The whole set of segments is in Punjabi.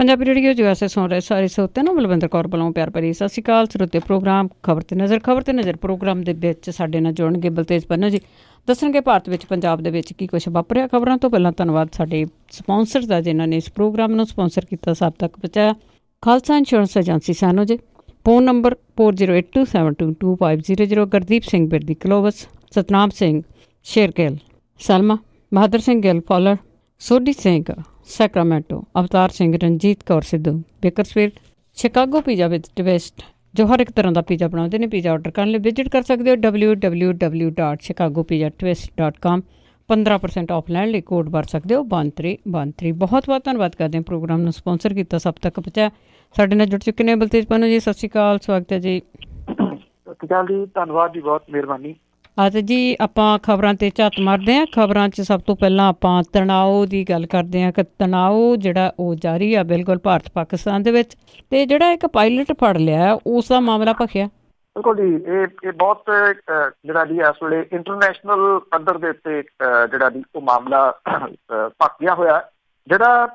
ਪੰਜਾਬੀ ਰੇਡੀਓ ਜੋ ਐਸੇ ਸੁਣ ਰਹੇ ਸਾਰੇ ਸਰੋਤਿਆਂ ਨੂੰ ਬਲਵਿੰਦਰ ਕੌਰ ਵੱਲੋਂ ਪਿਆਰ ਭਰੀ ਸਤਿ ਸ਼੍ਰੀ ਅਕਾਲ। ਸਰੋਤੇ ਪ੍ਰੋਗਰਾਮ ਖਬਰ ਤੇ ਨਜ਼ਰ ਪ੍ਰੋਗਰਾਮ ਦੇ ਵਿੱਚ ਸਾਡੇ ਨਾਲ ਜੁੜਨਗੇ ਬਲਤੇਜ ਪੰਨੂ ਜੀ, ਦੱਸਣਗੇ ਭਾਰਤ ਵਿੱਚ ਪੰਜਾਬ ਦੇ ਵਿੱਚ ਕੀ ਕੁਛ ਵਾਪਰਿਆ। ਖਬਰਾਂ ਤੋਂ ਪਹਿਲਾਂ ਧੰਨਵਾਦ ਸਾਡੇ ਸਪਾਂਸਰ ਦਾ ਜਿਨ੍ਹਾਂ ਨੇ ਇਸ ਪ੍ਰੋਗਰਾਮ ਨੂੰ ਸਪਾਂਸਰ ਕੀਤਾ, ਸਭ ਤੱਕ ਪਹੁੰਚਾਇਆ। ਖਾਲਸਾ ਇੰਸ਼ੋਰੈਂਸ ਏਜੰਸੀ ਸਾਨੂੰ ਜੀ, phone number 4082722500। Gurdeep Singh Birdi Clovis, Satnam Singh Shergill Selma, Bahadur Singh Gill Fowler, Sodhi Singh Sacramento, Avtar Singh, Ranjit Kaur Sidhu Bakersfield, Chicago pizza with twist ਜੋ ਹਰ ਇੱਕ ਤਰ੍ਹਾਂ ਦਾ ਪੀਜ਼ਾ ਬਣਾਉਂਦੇ ਨੇ। ਪੀਜ਼ਾ ਔਡਰ ਕਰਨ ਲਈ ਵਿਜ਼ਿਟ ਕਰ ਸਕਦੇ ਹੋ www.chicagopizza.com। 15% ਆਫ ਲੈਣ ਲਈ ਕੋਡ ਵਰਤ ਸਕਦੇ ਹੋ 1313। ਬਹੁਤ ਬਹੁਤ ਧੰਨਵਾਦ ਕਰਦੇ ਹਾਂ ਪ੍ਰੋਗਰਾਮ ਨੂੰ ਸਪਾਂਸਰ ਕੀਤਾ, ਸਭ ਤੱਕ ਪਹੁੰਚਾਇਆ। ਸਾਡੇ ਨਾਲ ਜੁੜ ਚੁੱਕੇ ਨੇ ਬਲਤੇਜ ਪੰਨੂ ਜੀ, ਸਤਿ ਸ਼੍ਰੀ ਅਕਾਲ, ਸਵਾਗਤ ਹੈ ਜੀ। ਸਤਿ ਸ਼੍ਰੀ ਅਕਾਲ ਜੀ, ਧੰਨਵਾਦ ਜੀ, ਬਹੁਤ ਮਿਹਰਬਾਨੀ। ਅੱਜ ਜੀ ਆਪਾਂ ਖਬਰਾਂ 'ਤੇ ਝਾਤ ਮਾਰਦੇ ਹਾਂ। ਖਬਰਾਂ 'ਚ ਸਭ ਤੋਂ ਪਹਿਲਾਂ ਆਪਾਂ ਤਣਾਓ ਦੀ ਗੱਲ ਕਰਦੇ ਹਾਂ ਕਿ ਤਣਾਓ ਜਿਹੜਾ ਉਹ ਜਾਰੀ ਆ ਬਿਲਕੁਲ ਭਾਰਤ ਪਾਕਿਸਤਾਨ ਦੇ ਵਿੱਚ, ਅਤੇ ਜਿਹੜਾ ਇੱਕ ਪਾਇਲਟ ਫੜ ਲਿਆ ਉਸ ਦਾ ਮਾਮਲਾ ਭਖਿਆ। ਬਿਲਕੁਲ ਜੀ, ਇਹ ਬਹੁਤ ਜਿਹੜਾ ਜੀ ਇਸ ਵੇਲੇ ਇੰਟਰਨੈਸ਼ਨਲ ਪੱਧਰ ਦੇ ਉੱਤੇ ਜਿਹੜਾ ਜੀ ਉਹ ਮਾਮਲਾ ਭਖ ਗਿਆ ਹੋਇਆ। ਜਿਹੜਾ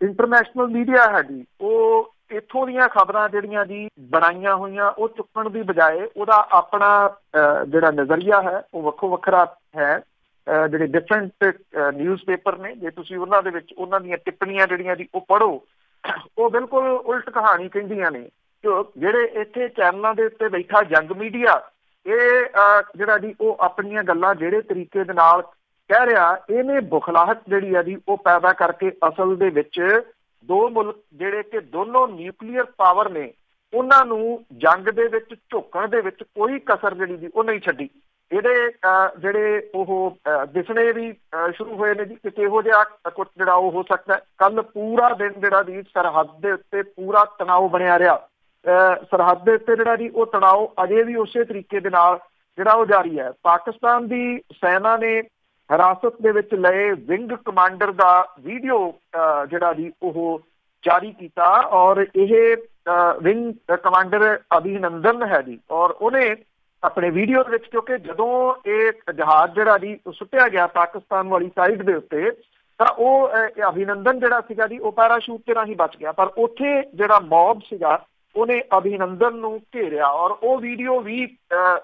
ਇੰਟਰਨੈਸ਼ਨਲ ਮੀਡੀਆ ਹੈ ਜੀ, ਉਹ ਇੱਥੋਂ ਦੀਆਂ ਖਬਰਾਂ ਜਿਹੜੀਆਂ ਜੀ ਬਣਾਈਆਂ ਹੋਈਆਂ ਉਹ ਚੁੱਕਣ ਦੀ ਬਜਾਏ ਉਹਦਾ ਆਪਣਾ ਜਿਹੜਾ ਨਜ਼ਰੀਆ ਹੈ ਉਹ ਵੱਖੋ ਵੱਖਰਾ ਹੈ। ਜਿਹੜੇ ਡਿਫਰੈਂਟ ਨਿਊਜ਼ ਪੇਪਰ ਨੇ, ਜੇ ਤੁਸੀਂ ਉਹਨਾਂ ਦੇ ਵਿੱਚ ਉਹਨਾਂ ਦੀਆਂ ਟਿੱਪਣੀਆਂ ਜਿਹੜੀਆਂ ਜੀ ਉਹ ਪੜ੍ਹੋ, ਉਹ ਬਿਲਕੁਲ ਉਲਟ ਕਹਾਣੀ ਕਹਿੰਦੀਆਂ ਨੇ। ਜਿਹੜੇ ਇੱਥੇ ਚੈਨਲਾਂ ਦੇ ਉੱਤੇ ਬੈਠਾ ਜੰਗ ਮੀਡੀਆ, ਇਹ ਜਿਹੜਾ ਜੀ ਉਹ ਆਪਣੀਆਂ ਗੱਲਾਂ ਜਿਹੜੇ ਤਰੀਕੇ ਦੇ ਨਾਲ ਕਹਿ ਰਿਹਾ, ਇਹਨੇ ਬੁਖਲਾਹਟ ਜਿਹੜੀ ਆ ਜੀ ਉਹ ਪੈਦਾ ਕਰਕੇ ਅਸਲ ਦੇ ਵਿੱਚ ਦੋ ਮੁਲਕ ਜਿਹੜੇ ਕਿ ਦੋਨੋਂ ਨਿਊਕਲੀਅਰ ਪਾਵਰ ਨੇ, ਉਹਨਾਂ ਨੂੰ ਜੰਗ ਦੇ ਵਿੱਚ ਝੋਕਣ ਦੇ ਵਿੱਚ ਕੋਈ ਕਸਰ ਜਿਹੜੀ ਜੀ ਉਹ ਨਹੀਂ ਛੱਡੀ। ਇਹਦੇ ਜਿਹੜੇ ਉਹ ਦਿਸਣੇ ਵੀ ਸ਼ੁਰੂ ਹੋਏ ਨੇ ਜੀ ਕਿ ਕਿਹੋ ਜਿਹਾ ਕੁਛ ਜਿਹੜਾ ਉਹ ਹੋ ਸਕਦਾ। ਕੱਲ ਪੂਰਾ ਦਿਨ ਜਿਹੜਾ ਜੀ ਸਰਹੱਦ ਦੇ ਉੱਤੇ ਪੂਰਾ ਤਣਾਅ ਬਣਿਆ ਰਿਹਾ। ਸਰਹੱਦ ਦੇ ਉੱਤੇ ਜਿਹੜਾ ਜੀ ਉਹ ਤਣਾਅ ਅਜੇ ਵੀ ਉਸੇ ਤਰੀਕੇ ਦੇ ਨਾਲ ਜਿਹੜਾ ਉਹ ਜਾਰੀ ਹੈ। ਪਾਕਿਸਤਾਨ ਦੀ ਸੈਨਾ ਨੇ ਹਿਰਾਸਤ ਦੇ ਵਿੱਚ ਲਏ ਵਿੰਗ ਕਮਾਂਡਰ ਦਾ ਵੀਡੀਓ ਜਿਹੜਾ ਜੀ ਉਹ ਜਾਰੀ ਕੀਤਾ, ਔਰ ਇਹ ਵਿੰਗ ਕਮਾਂਡਰ ਅਭਿਨੰਦਨ ਹੈ ਜੀ, ਔਰ ਉਹਨੇ ਆਪਣੇ ਵੀਡੀਓ ਦੇ ਵਿੱਚ, ਕਿਉਂਕਿ ਜਦੋਂ ਇਹ ਜਹਾਜ਼ ਜਿਹੜਾ ਜੀ ਸੁੱਟਿਆ ਗਿਆ ਪਾਕਿਸਤਾਨ ਵਾਲੀ ਸਾਈਡ ਦੇ ਉੱਤੇ, ਤਾਂ ਉਹ ਅਭਿਨੰਦਨ ਜਿਹੜਾ ਸੀਗਾ ਜੀ ਉਹ ਪੈਰਾਸ਼ੂਟ ਦੇ ਰਾਹੀਂ ਬਚ ਗਿਆ, ਪਰ ਉੱਥੇ ਜਿਹੜਾ ਮੌਬ ਸੀਗਾ ਉਹਨੇ ਅਭਿਨੰਦਨ ਨੂੰ ਘੇਰਿਆ, ਔਰ ਉਹ ਵੀਡੀਓ ਵੀ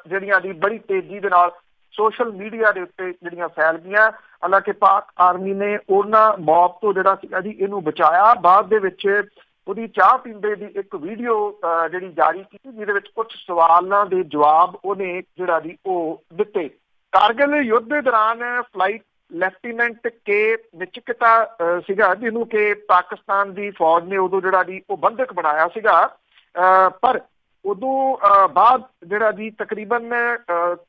ਜਿਹੜੀਆਂ ਜੀ ਬੜੀ ਤੇਜ਼ੀ ਦੇ ਨਾਲ ਸੋਸ਼ਲ ਮੀਡੀਆ ਦੇ ਉੱਤੇ ਜਿਹੜੀਆਂ ਫੈਲ ਗਈਆਂ। ਹਾਲਾਂਕਿ ਪਾਕ ਆਰਮੀ ਨੇ ਉਹਨਾਂ ਮੌਬ ਤੋਂ ਜਿਹੜਾ ਸੀਗਾ ਜੀ ਇਹਨੂੰ ਬਚਾਇਆ। ਬਾਅਦ ਦੇ ਵਿੱਚ ਉਹਦੀ ਚਾਹ ਪੀਂਦੇ ਦੀ ਇੱਕ ਵੀਡੀਓ ਜਿਹੜੀ ਜਾਰੀ ਕੀਤੀ, ਜਿਹਦੇ ਵਿੱਚ ਕੁਝ ਸਵਾਲਾਂ ਦੇ ਜਵਾਬ ਉਹਨੇ ਜਿਹੜਾ ਜੀ ਉਹ ਦਿੱਤੇ। ਕਾਰਗਿਲ ਯੁੱਧ ਦੇ ਦੌਰਾਨ ਫਲਾਈਟ ਲੈਫਟੀਨੈਂਟ ਕੇ ਨਿਚਕਤਾ ਸੀਗਾ, ਜਿਹਨੂੰ ਕਿ ਪਾਕਿਸਤਾਨ ਦੀ ਫੌਜ ਨੇ ਉਦੋਂ ਜਿਹੜਾ ਜੀ ਉਹ ਬੰਧਕ ਬਣਾਇਆ ਸੀਗਾ, ਪਰ ਉਦੋਂ ਬਾਅਦ ਜਿਹੜਾ ਜੀ ਤਕਰੀਬਨ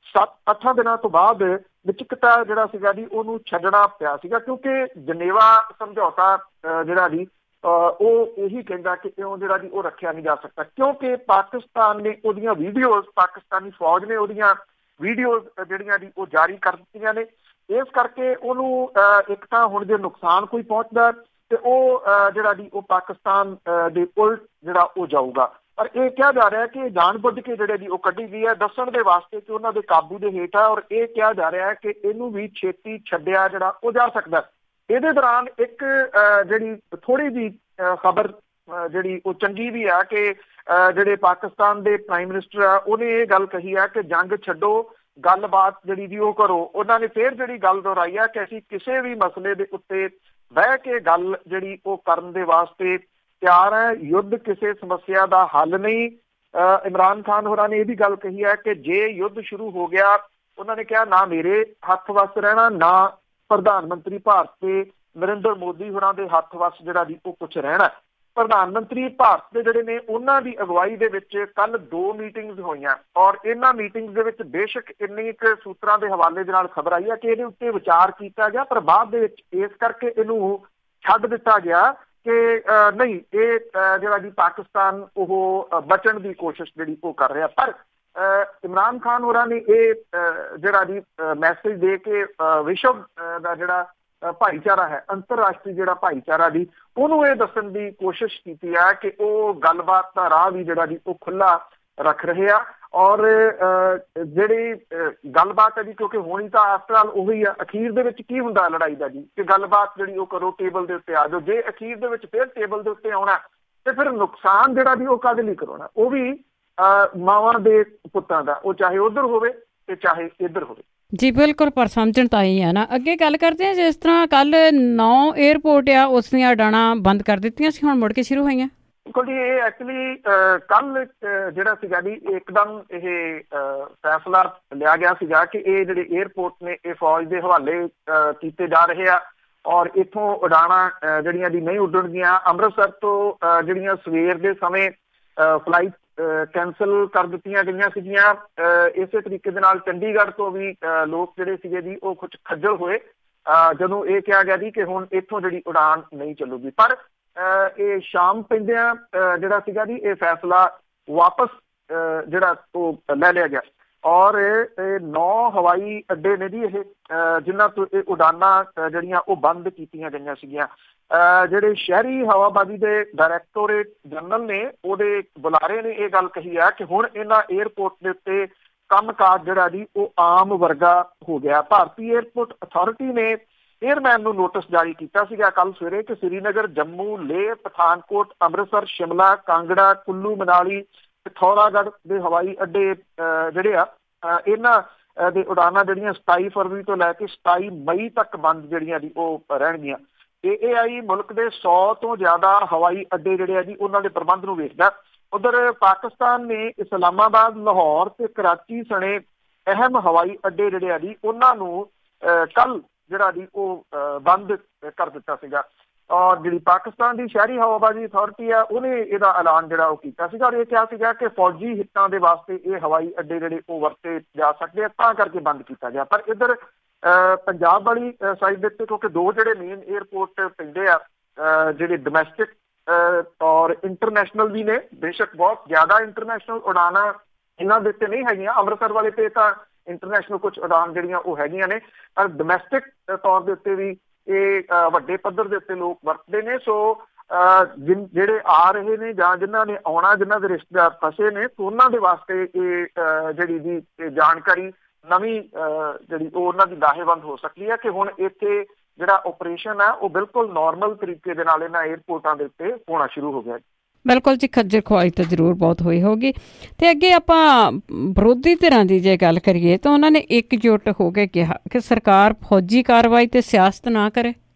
7-8 ਦਿਨਾਂ ਤੋਂ ਬਾਅਦ ਨਿਚਕਤਾ ਜਿਹੜਾ ਸੀਗਾ ਜੀ ਉਹਨੂੰ ਛੱਡਣਾ ਪਿਆ ਸੀਗਾ, ਕਿਉਂਕਿ ਜਨੇਵਾ ਸਮਝੌਤਾ ਜਿਹੜਾ ਜੀ ਉਹ ਇਹੀ ਕਹਿੰਦਾ ਕਿ ਕਿਉਂ ਜਿਹੜਾ ਜੀ ਉਹ ਰੱਖਿਆ ਨਹੀਂ ਜਾ ਸਕਦਾ, ਕਿਉਂਕਿ ਪਾਕਿਸਤਾਨ ਨੇ ਉਹਦੀਆਂ ਵੀਡੀਓਜ਼, ਪਾਕਿਸਤਾਨੀ ਫੌਜ ਨੇ ਉਹਦੀਆਂ ਵੀਡੀਓਜ਼ ਜਿਹੜੀਆਂ ਜੀ ਉਹ ਜਾਰੀ ਕਰ ਦਿੱਤੀਆਂ ਨੇ। ਇਸ ਕਰਕੇ ਉਹਨੂੰ ਇੱਕ ਤਾਂ ਹੁਣ ਜੇ ਨੁਕਸਾਨ ਕੋਈ ਪਹੁੰਚਦਾ ਤੇ ਉਹ ਜਿਹੜਾ ਜੀ ਉਹ ਪਾਕਿਸਤਾਨ ਦੇ ਉਲਟ ਜਿਹੜਾ ਉਹ ਜਾਊਗਾ। ਪਰ ਇਹ ਕਿਹਾ ਜਾ ਰਿਹਾ ਕਿ ਜਾਣ ਬੁੱਝ ਕੇ ਜਿਹੜੇ ਜੀ ਉਹ ਕੱਢੀ ਗਈ ਹੈ, ਦੱਸਣ ਦੇ ਵਾਸਤੇ ਕਿ ਉਹਨਾਂ ਦੇ ਕਾਬੂ ਦੇ ਹੇਠ ਹੈ, ਔਰ ਇਹ ਕਿਹਾ ਜਾ ਰਿਹਾ ਹੈ ਕਿ ਇਹਨੂੰ ਵੀ ਛੇਤੀ ਛੱਡਿਆ ਜਿਹੜਾ ਉਹ ਜਾ ਸਕਦਾ। ਇਹਦੇ ਦੌਰਾਨ ਇੱਕ ਜਿਹੜੀ ਥੋੜ੍ਹੀ ਜਿਹੀ ਖਬਰ ਜਿਹੜੀ ਉਹ ਚੰਗੀ ਵੀ ਆ ਕਿ ਜਿਹੜੇ ਪਾਕਿਸਤਾਨ ਦੇ ਪ੍ਰਾਈਮ ਮਿਨਿਸਟਰ ਆ ਉਹਨੇ ਇਹ ਗੱਲ ਕਹੀ ਹੈ ਕਿ ਜੰਗ ਛੱਡੋ, ਗੱਲਬਾਤ ਜਿਹੜੀ ਜੀ ਉਹ ਕਰੋ। ਉਹਨਾਂ ਨੇ ਫਿਰ ਜਿਹੜੀ ਗੱਲ ਦੁਹਰਾਈ ਹੈ ਕਿ ਅਸੀਂ ਕਿਸੇ ਵੀ ਮਸਲੇ ਦੇ ਉੱਤੇ ਬਹਿ ਕੇ ਗੱਲ ਜਿਹੜੀ ਉਹ ਕਰਨ ਦੇ ਵਾਸਤੇ ਤਿਆਰ ਹੈ, ਯੁੱਧ ਕਿਸੇ ਸਮੱਸਿਆ ਦਾ ਹੱਲ ਨਹੀਂ। ਇਮਰਾਨ ਖਾਨ ਹੋਰਾਂ ਨੇ ਇਹ ਵੀ ਗੱਲ ਕਹੀ ਹੈ ਕਿ ਜੇ ਯੁੱਧ ਸ਼ੁਰੂ ਹੋ ਗਿਆ, ਉਹਨਾਂ ਨੇ ਕਿਹਾ ਨਾ ਮੇਰੇ ਹੱਥ ਵੱਸ ਰਹਿਣਾ, ਨਾ ਪ੍ਰਧਾਨ ਮੰਤਰੀ ਭਾਰਤ ਦੇ ਨਰਿੰਦਰ ਮੋਦੀ ਹੋਰਾਂ ਦੇ ਹੱਥ ਵੱਸ ਜਿਹੜਾ ਜੀ ਉਹ ਕੁਛ ਰਹਿਣਾ। ਪ੍ਰਧਾਨ ਮੰਤਰੀ ਭਾਰਤ ਦੇ ਜਿਹੜੇ ਨੇ ਉਹਨਾਂ ਦੀ ਅਗਵਾਈ ਦੇ ਵਿੱਚ ਕੱਲ 2 ਮੀਟਿੰਗਸ ਹੋਈਆਂ, ਔਰ ਇਹਨਾਂ ਮੀਟਿੰਗਸ ਦੇ ਵਿੱਚ ਬੇਸ਼ੱਕ ਇੰਨੀ ਕੁ ਸੂਤਰਾਂ ਦੇ ਹਵਾਲੇ ਦੇ ਨਾਲ ਖਬਰ ਆਈ ਹੈ ਕਿ ਇਹਦੇ ਉੱਤੇ ਵਿਚਾਰ ਕੀਤਾ ਗਿਆ, ਪਰ ਬਾਅਦ ਦੇ ਵਿੱਚ ਇਸ ਕਰਕੇ ਇਹਨੂੰ ਛੱਡ ਦਿੱਤਾ ਗਿਆ ਕਿ ਨਹੀਂ, ਇਹ ਜਿਹੜਾ ਜੀ ਪਾਕਿਸਤਾਨ ਉਹ ਬਚਣ ਦੀ ਕੋਸ਼ਿਸ਼ ਜਿਹੜੀ ਉਹ ਕਰ ਰਿਹਾ। ਪਰ ਇਮਰਾਨ ਖਾਨ ਹੋਰਾਂ ਨੇ ਇਹ ਜਿਹੜਾ ਜੀ ਮੈਸੇਜ ਦੇ ਕੇ ਵਿਸ਼ਵ ਦਾ ਜਿਹੜਾ ਭਾਈਚਾਰਾ ਹੈ, ਅੰਤਰਰਾਸ਼ਟਰੀ ਜਿਹੜਾ ਭਾਈਚਾਰਾ ਜੀ, ਉਹਨੂੰ ਇਹ ਦੱਸਣ ਦੀ ਕੋਸ਼ਿਸ਼ ਕੀਤੀ ਹੈ ਕਿ ਉਹ ਗੱਲਬਾਤ ਦਾ ਰਾਹ ਵੀ ਜਿਹੜਾ ਜੀ ਉਹ ਖੁੱਲ੍ਹਾ ਰੱਖ ਰਹੇ ਆ। ਔਰ ਜਿਹੜੀ ਗੱਲਬਾਤ ਹੈ ਜੀ, ਕਿਉਂਕਿ ਹੋਣੀ ਤਾਂ ਆਫਟਰ ਆਲ ਉਹੀ ਆ। ਅਖੀਰ ਦੇ ਵਿੱਚ ਕੀ ਹੁੰਦਾ ਲੜਾਈ ਦਾ ਜੀ, ਕਿ ਗੱਲਬਾਤ ਜਿਹੜੀ ਉਹ ਕਰੋ, ਟੇਬਲ ਦੇ ਉੱਤੇ ਆ ਜਾਓ। ਜੇ ਅਖੀਰ ਦੇ ਵਿੱਚ ਫਿਰ ਟੇਬਲ ਦੇ ਉੱਤੇ ਆਉਣਾ ਤੇ ਫਿਰ ਨੁਕਸਾਨ ਜਿਹੜਾ ਜੀ ਉਹ ਕਾਹਦੇ ਲਈ ਕਰਾਉਣਾ, ਉਹ ਵੀ ਮਾਵਾਂ ਦੇ ਪੁੱਤਾਂ ਦਾ, ਉਹ ਚਾਹੇ ਉਧਰ ਹੋਵੇ ਤੇ ਚਾਹੇ ਇੱਧਰ ਹੋਵੇ। ਜੀ ਬਿਲਕੁਲ, ਪਰ ਸਮਝਣ ਤਾਂ ਹੀ ਹੈ ਨਾ। ਅੱਗੇ ਗੱਲ ਕਰਦੇ ਹਾਂ, ਜਿਸ ਤਰ੍ਹਾਂ ਕੱਲ 9 ਏਅਰਪੋਰਟ ਆ ਉਸ ਦੀਆਂ ਉਡਾਣਾਂ ਬੰਦ ਕਰ ਦਿੱਤੀਆਂ ਸੀ, ਹੁਣ ਮੁੜ ਕੇ ਸ਼ੁਰੂ ਹੋਈਆਂ। ਬਿਲਕੁਲ ਜੀ, ਇਹ ਐਕਚੁਅਲੀ ਕੱਲ ਜਿਹੜਾ ਸੀਗਾ ਜੀ ਇੱਕਦਮ ਇਹ ਫੈਸਲਾ ਲਿਆ ਗਿਆ ਸੀਗਾ ਕਿ ਇਹ ਜਿਹੜੇ ਏਅਰਪੋਰਟ ਨੇ ਇਹ ਫੌਜ ਦੇ ਹਵਾਲੇ ਕੀਤੇ ਜਾ ਰਹੇ ਆ ਔਰ ਇੱਥੋਂ ਉਡਾਣਾਂ ਜਿਹੜੀਆਂ ਦੀ ਨਹੀਂ ਉੱਡਣਗੀਆਂ। ਅੰਮ੍ਰਿਤਸਰ ਤੋਂ ਜਿਹੜੀਆਂ ਸਵੇਰ ਦੇ ਸਮੇਂ ਫਲਾਈਟ ਕੈਂਸਲ ਕਰ ਦਿੱਤੀਆਂ ਗਈਆਂ ਸੀਗੀਆਂ। ਇਸੇ ਤਰੀਕੇ ਦੇ ਨਾਲ ਚੰਡੀਗੜ੍ਹ ਤੋਂ ਵੀ ਲੋਕ ਜਿਹੜੇ ਸੀਗੇ ਜੀ ਉਹ ਕੁਝ ਖੱਜਲ ਹੋਏ ਜਦੋਂ ਇਹ ਕਿਹਾ ਗਿਆ ਜੀ ਕਿ ਹੁਣ ਇੱਥੋਂ ਜਿਹੜੀ ਉਡਾਣ ਨਹੀਂ ਚੱਲੂਗੀ। ਪਰ ਇਹ ਸ਼ਾਮ ਪੈਂਦਿਆਂ ਜਿਹੜਾ ਸੀਗਾ ਜੀ ਇਹ ਫੈਸਲਾ ਵਾਪਸ ਜਿਹੜਾ ਉਹ ਲੈ ਲਿਆ ਗਿਆ ਔਰ 9 ਹਵਾਈ ਅੱਡੇ ਨੇ ਜੀ ਇਹ ਜਿਨ੍ਹਾਂ ਤੋਂ ਇਹ ਉਡਾਨਾਂ ਜਿਹੜੀਆਂ ਉਹ ਬੰਦ ਕੀਤੀਆਂ ਗਈਆਂ ਸੀਗੀਆਂ। ਜਿਹੜੇ ਸ਼ਹਿਰੀ ਹਵਾਬਾਜ਼ੀ ਦੇ ਡਾਇਰੈਕਟੋਰੇਟ ਜਨਰਲ ਨੇ ਉਹਦੇ ਬੁਲਾਰੇ ਨੇ ਇਹ ਗੱਲ ਕਹੀ ਹੈ ਕਿ ਹੁਣ ਇਹਨਾਂ ਏਅਰਪੋਰਟ ਦੇ ਉੱਤੇ ਕੰਮਕਾਜ ਜਿਹੜਾ ਜੀ ਉਹ ਆਮ ਵਰਗਾ ਹੋ ਗਿਆ। ਭਾਰਤੀ ਏਅਰਪੋਰਟ ਅਥਾਰਟੀ ਨੇ ਏਅਰਮੈਨ ਨੂੰ ਨੋਟਿਸ ਜਾਰੀ ਕੀਤਾ ਸੀਗਾ ਕੱਲ ਸਵੇਰੇ ਕਿ ਸ੍ਰੀਨਗਰ, ਜੰਮੂ, ਲੇਹ, ਪਠਾਨਕੋਟ, ਅੰਮ੍ਰਿਤਸਰ, ਸ਼ਿਮਲਾ, ਕਾਂਗੜਾ, ਕੁੱਲੂ ਮਨਾਲੀ, ਪਿਥੌਰਾਗੜ੍ਹ ਦੇ ਹਵਾਈ ਅੱਡੇ ਜਿਹੜੇ ਆ ਇਹਨਾਂ ਦੇ ਉਡਾਨਾਂ ਜਿਹੜੀਆਂ 27 ਫਰਵਰੀ ਤੋਂ ਲੈ ਕੇ 27 ਮਈ ਤੱਕ ਬੰਦ ਜਿਹੜੀਆਂ ਜੀ ਉਹ ਰਹਿਣਗੀਆਂ। AAI ਮੁਲਕ ਦੇ 100 ਤੋਂ ਜ਼ਿਆਦਾ ਹਵਾਈ ਅੱਡੇ ਜਿਹੜੇ ਆ ਜੀ ਉਹਨਾਂ ਦੇ ਪ੍ਰਬੰਧ ਨੂੰ ਵੇਖਦਾ। ਉਧਰ ਪਾਕਿਸਤਾਨ ਨੇ ਇਸਲਾਮਾਬਾਦ, ਲਾਹੌਰ ਤੇ ਕਰਾਚੀ ਸਣੇ ਅਹਿਮ ਹਵਾਈ ਅੱਡੇ ਜਿਹੜੇ ਆ ਜੀ ਉਹਨਾਂ ਨੂੰ ਕੱਲ ਜਿਹੜਾ ਜੀ ਉਹ ਬੰਦ ਕਰ ਦਿੱਤਾ ਸੀਗਾ ਔਰ ਜਿਹੜੀ ਪਾਕਿਸਤਾਨ ਦੀ ਸ਼ਹਿਰੀ ਹਵਾਬਾਜ਼ੀ ਅਥਾਰਟੀ ਆ ਉਹਨੇ ਇਹਦਾ ਐਲਾਨ ਜਿਹੜਾ ਉਹ ਕੀਤਾ ਸੀਗਾ ਔਰ ਇਹ ਕਿਹਾ ਸੀਗਾ ਕਿ ਫੌਜੀ ਹਿੱਤਾਂ ਦੇ ਵਾਸਤੇ ਇਹ ਹਵਾਈ ਅੱਡੇ ਜਿਹੜੇ ਉਹ ਵਰਤੇ ਜਾ ਸਕਦੇ ਆ, ਤਾਂ ਕਰਕੇ ਬੰਦ ਕੀਤਾ ਗਿਆ। ਪਰ ਇੱਧਰ ਪੰਜਾਬ ਵਾਲੀ ਸਾਈਡ ਦੇ ਉੱਤੇ ਕਿਉਂਕਿ 2 ਜਿਹੜੇ ਮੇਨ ਏਅਰਪੋਰਟ ਪੈਂਦੇ ਆ ਜਿਹੜੇ ਡੋਮੈਸਟਿਕ ਔਰ ਇੰਟਰਨੈਸ਼ਨਲ ਵੀ ਨੇ, ਬੇਸ਼ੱਕ ਬਹੁਤ ਜ਼ਿਆਦਾ ਇੰਟਰਨੈਸ਼ਨਲ ਉਡਾਨਾਂ ਇਹਨਾਂ ਦੇ ਉੱਤੇ ਨਹੀਂ ਹੈਗੀਆਂ। ਅੰਮ੍ਰਿਤਸਰ ਵਾਲੇ ਤੇ ਤਾਂ ਇੰਟਰਨੈਸ਼ਨਲ ਕੁਝ ਉਡਾਨ ਜਿਹੜੀਆਂ ਉਹ ਹੈਗੀਆਂ ਨੇ, ਪਰ ਡੋਮੈਸਟਿਕ ਤੌਰ ਦੇ ਉੱਤੇ ਵੀ ਇਹ ਵੱਡੇ ਪੱਧਰ ਦੇ ਉੱਤੇ ਲੋਕ ਵਰਤਦੇ ਨੇ। ਸੋ ਜਿਹੜੇ ਆ ਰਹੇ ਨੇ ਜਾਂ ਜਿਨ੍ਹਾਂ ਨੇ ਆਉਣਾ, ਜਿਨ੍ਹਾਂ ਦੇ ਰਿਸ਼ਤੇਦਾਰ ਫਸੇ ਨੇ, ਉਹਨਾਂ ਦੇ ਵਾਸਤੇ ਇਹ ਜਿਹੜੀ ਦੀ ਜਾਣਕਾਰੀ ਨਵੀਂ ਜਿਹੜੀ ਉਹ ਉਹਨਾਂ ਦੀ ਲਾਹੇਵੰਦ ਹੋ ਸਕਦੀ ਹੈ ਕਿ ਹੁਣ ਇੱਥੇ ਜਿਹੜਾ ਆਪਰੇਸ਼ਨ ਹੈ ਉਹ ਬਿਲਕੁਲ ਨਾਰਮਲ ਤਰੀਕੇ ਦੇ ਨਾਲ ਇਹਨਾਂ ਏਅਰਪੋਰਟਾਂ ਦੇ ਉੱਤੇ ਹੋਣਾ ਸ਼ੁਰੂ ਹੋ ਗਿਆ। ਬਿਲਕੁਲ ਜੀ, ਖੱਜਲ ਖੁਆਰੀ ਤਾਂ ਜ਼ਰੂਰ ਬਹੁਤ ਹੋਈ ਹੋਗੀ। ਤੇ ਅੱਗੇ ਆਪਾਂ ਵਿਰੋਧੀ ਧਿਰਾਂ ਦੀ ਜੇ ਗੱਲ ਕਰੀਏ ਤਾਂ ਉਹਨਾਂ ਨੇ ਇਕਜੁੱਟ ਹੋ ਕੇ ਕਿਹਾ ਕਿ ਸਰਕਾਰ ਫੌਜੀ ਕਾਰਵਾਈ ਤੇ ਸਿਆਸਤ ਨਾ ਕਰੇ।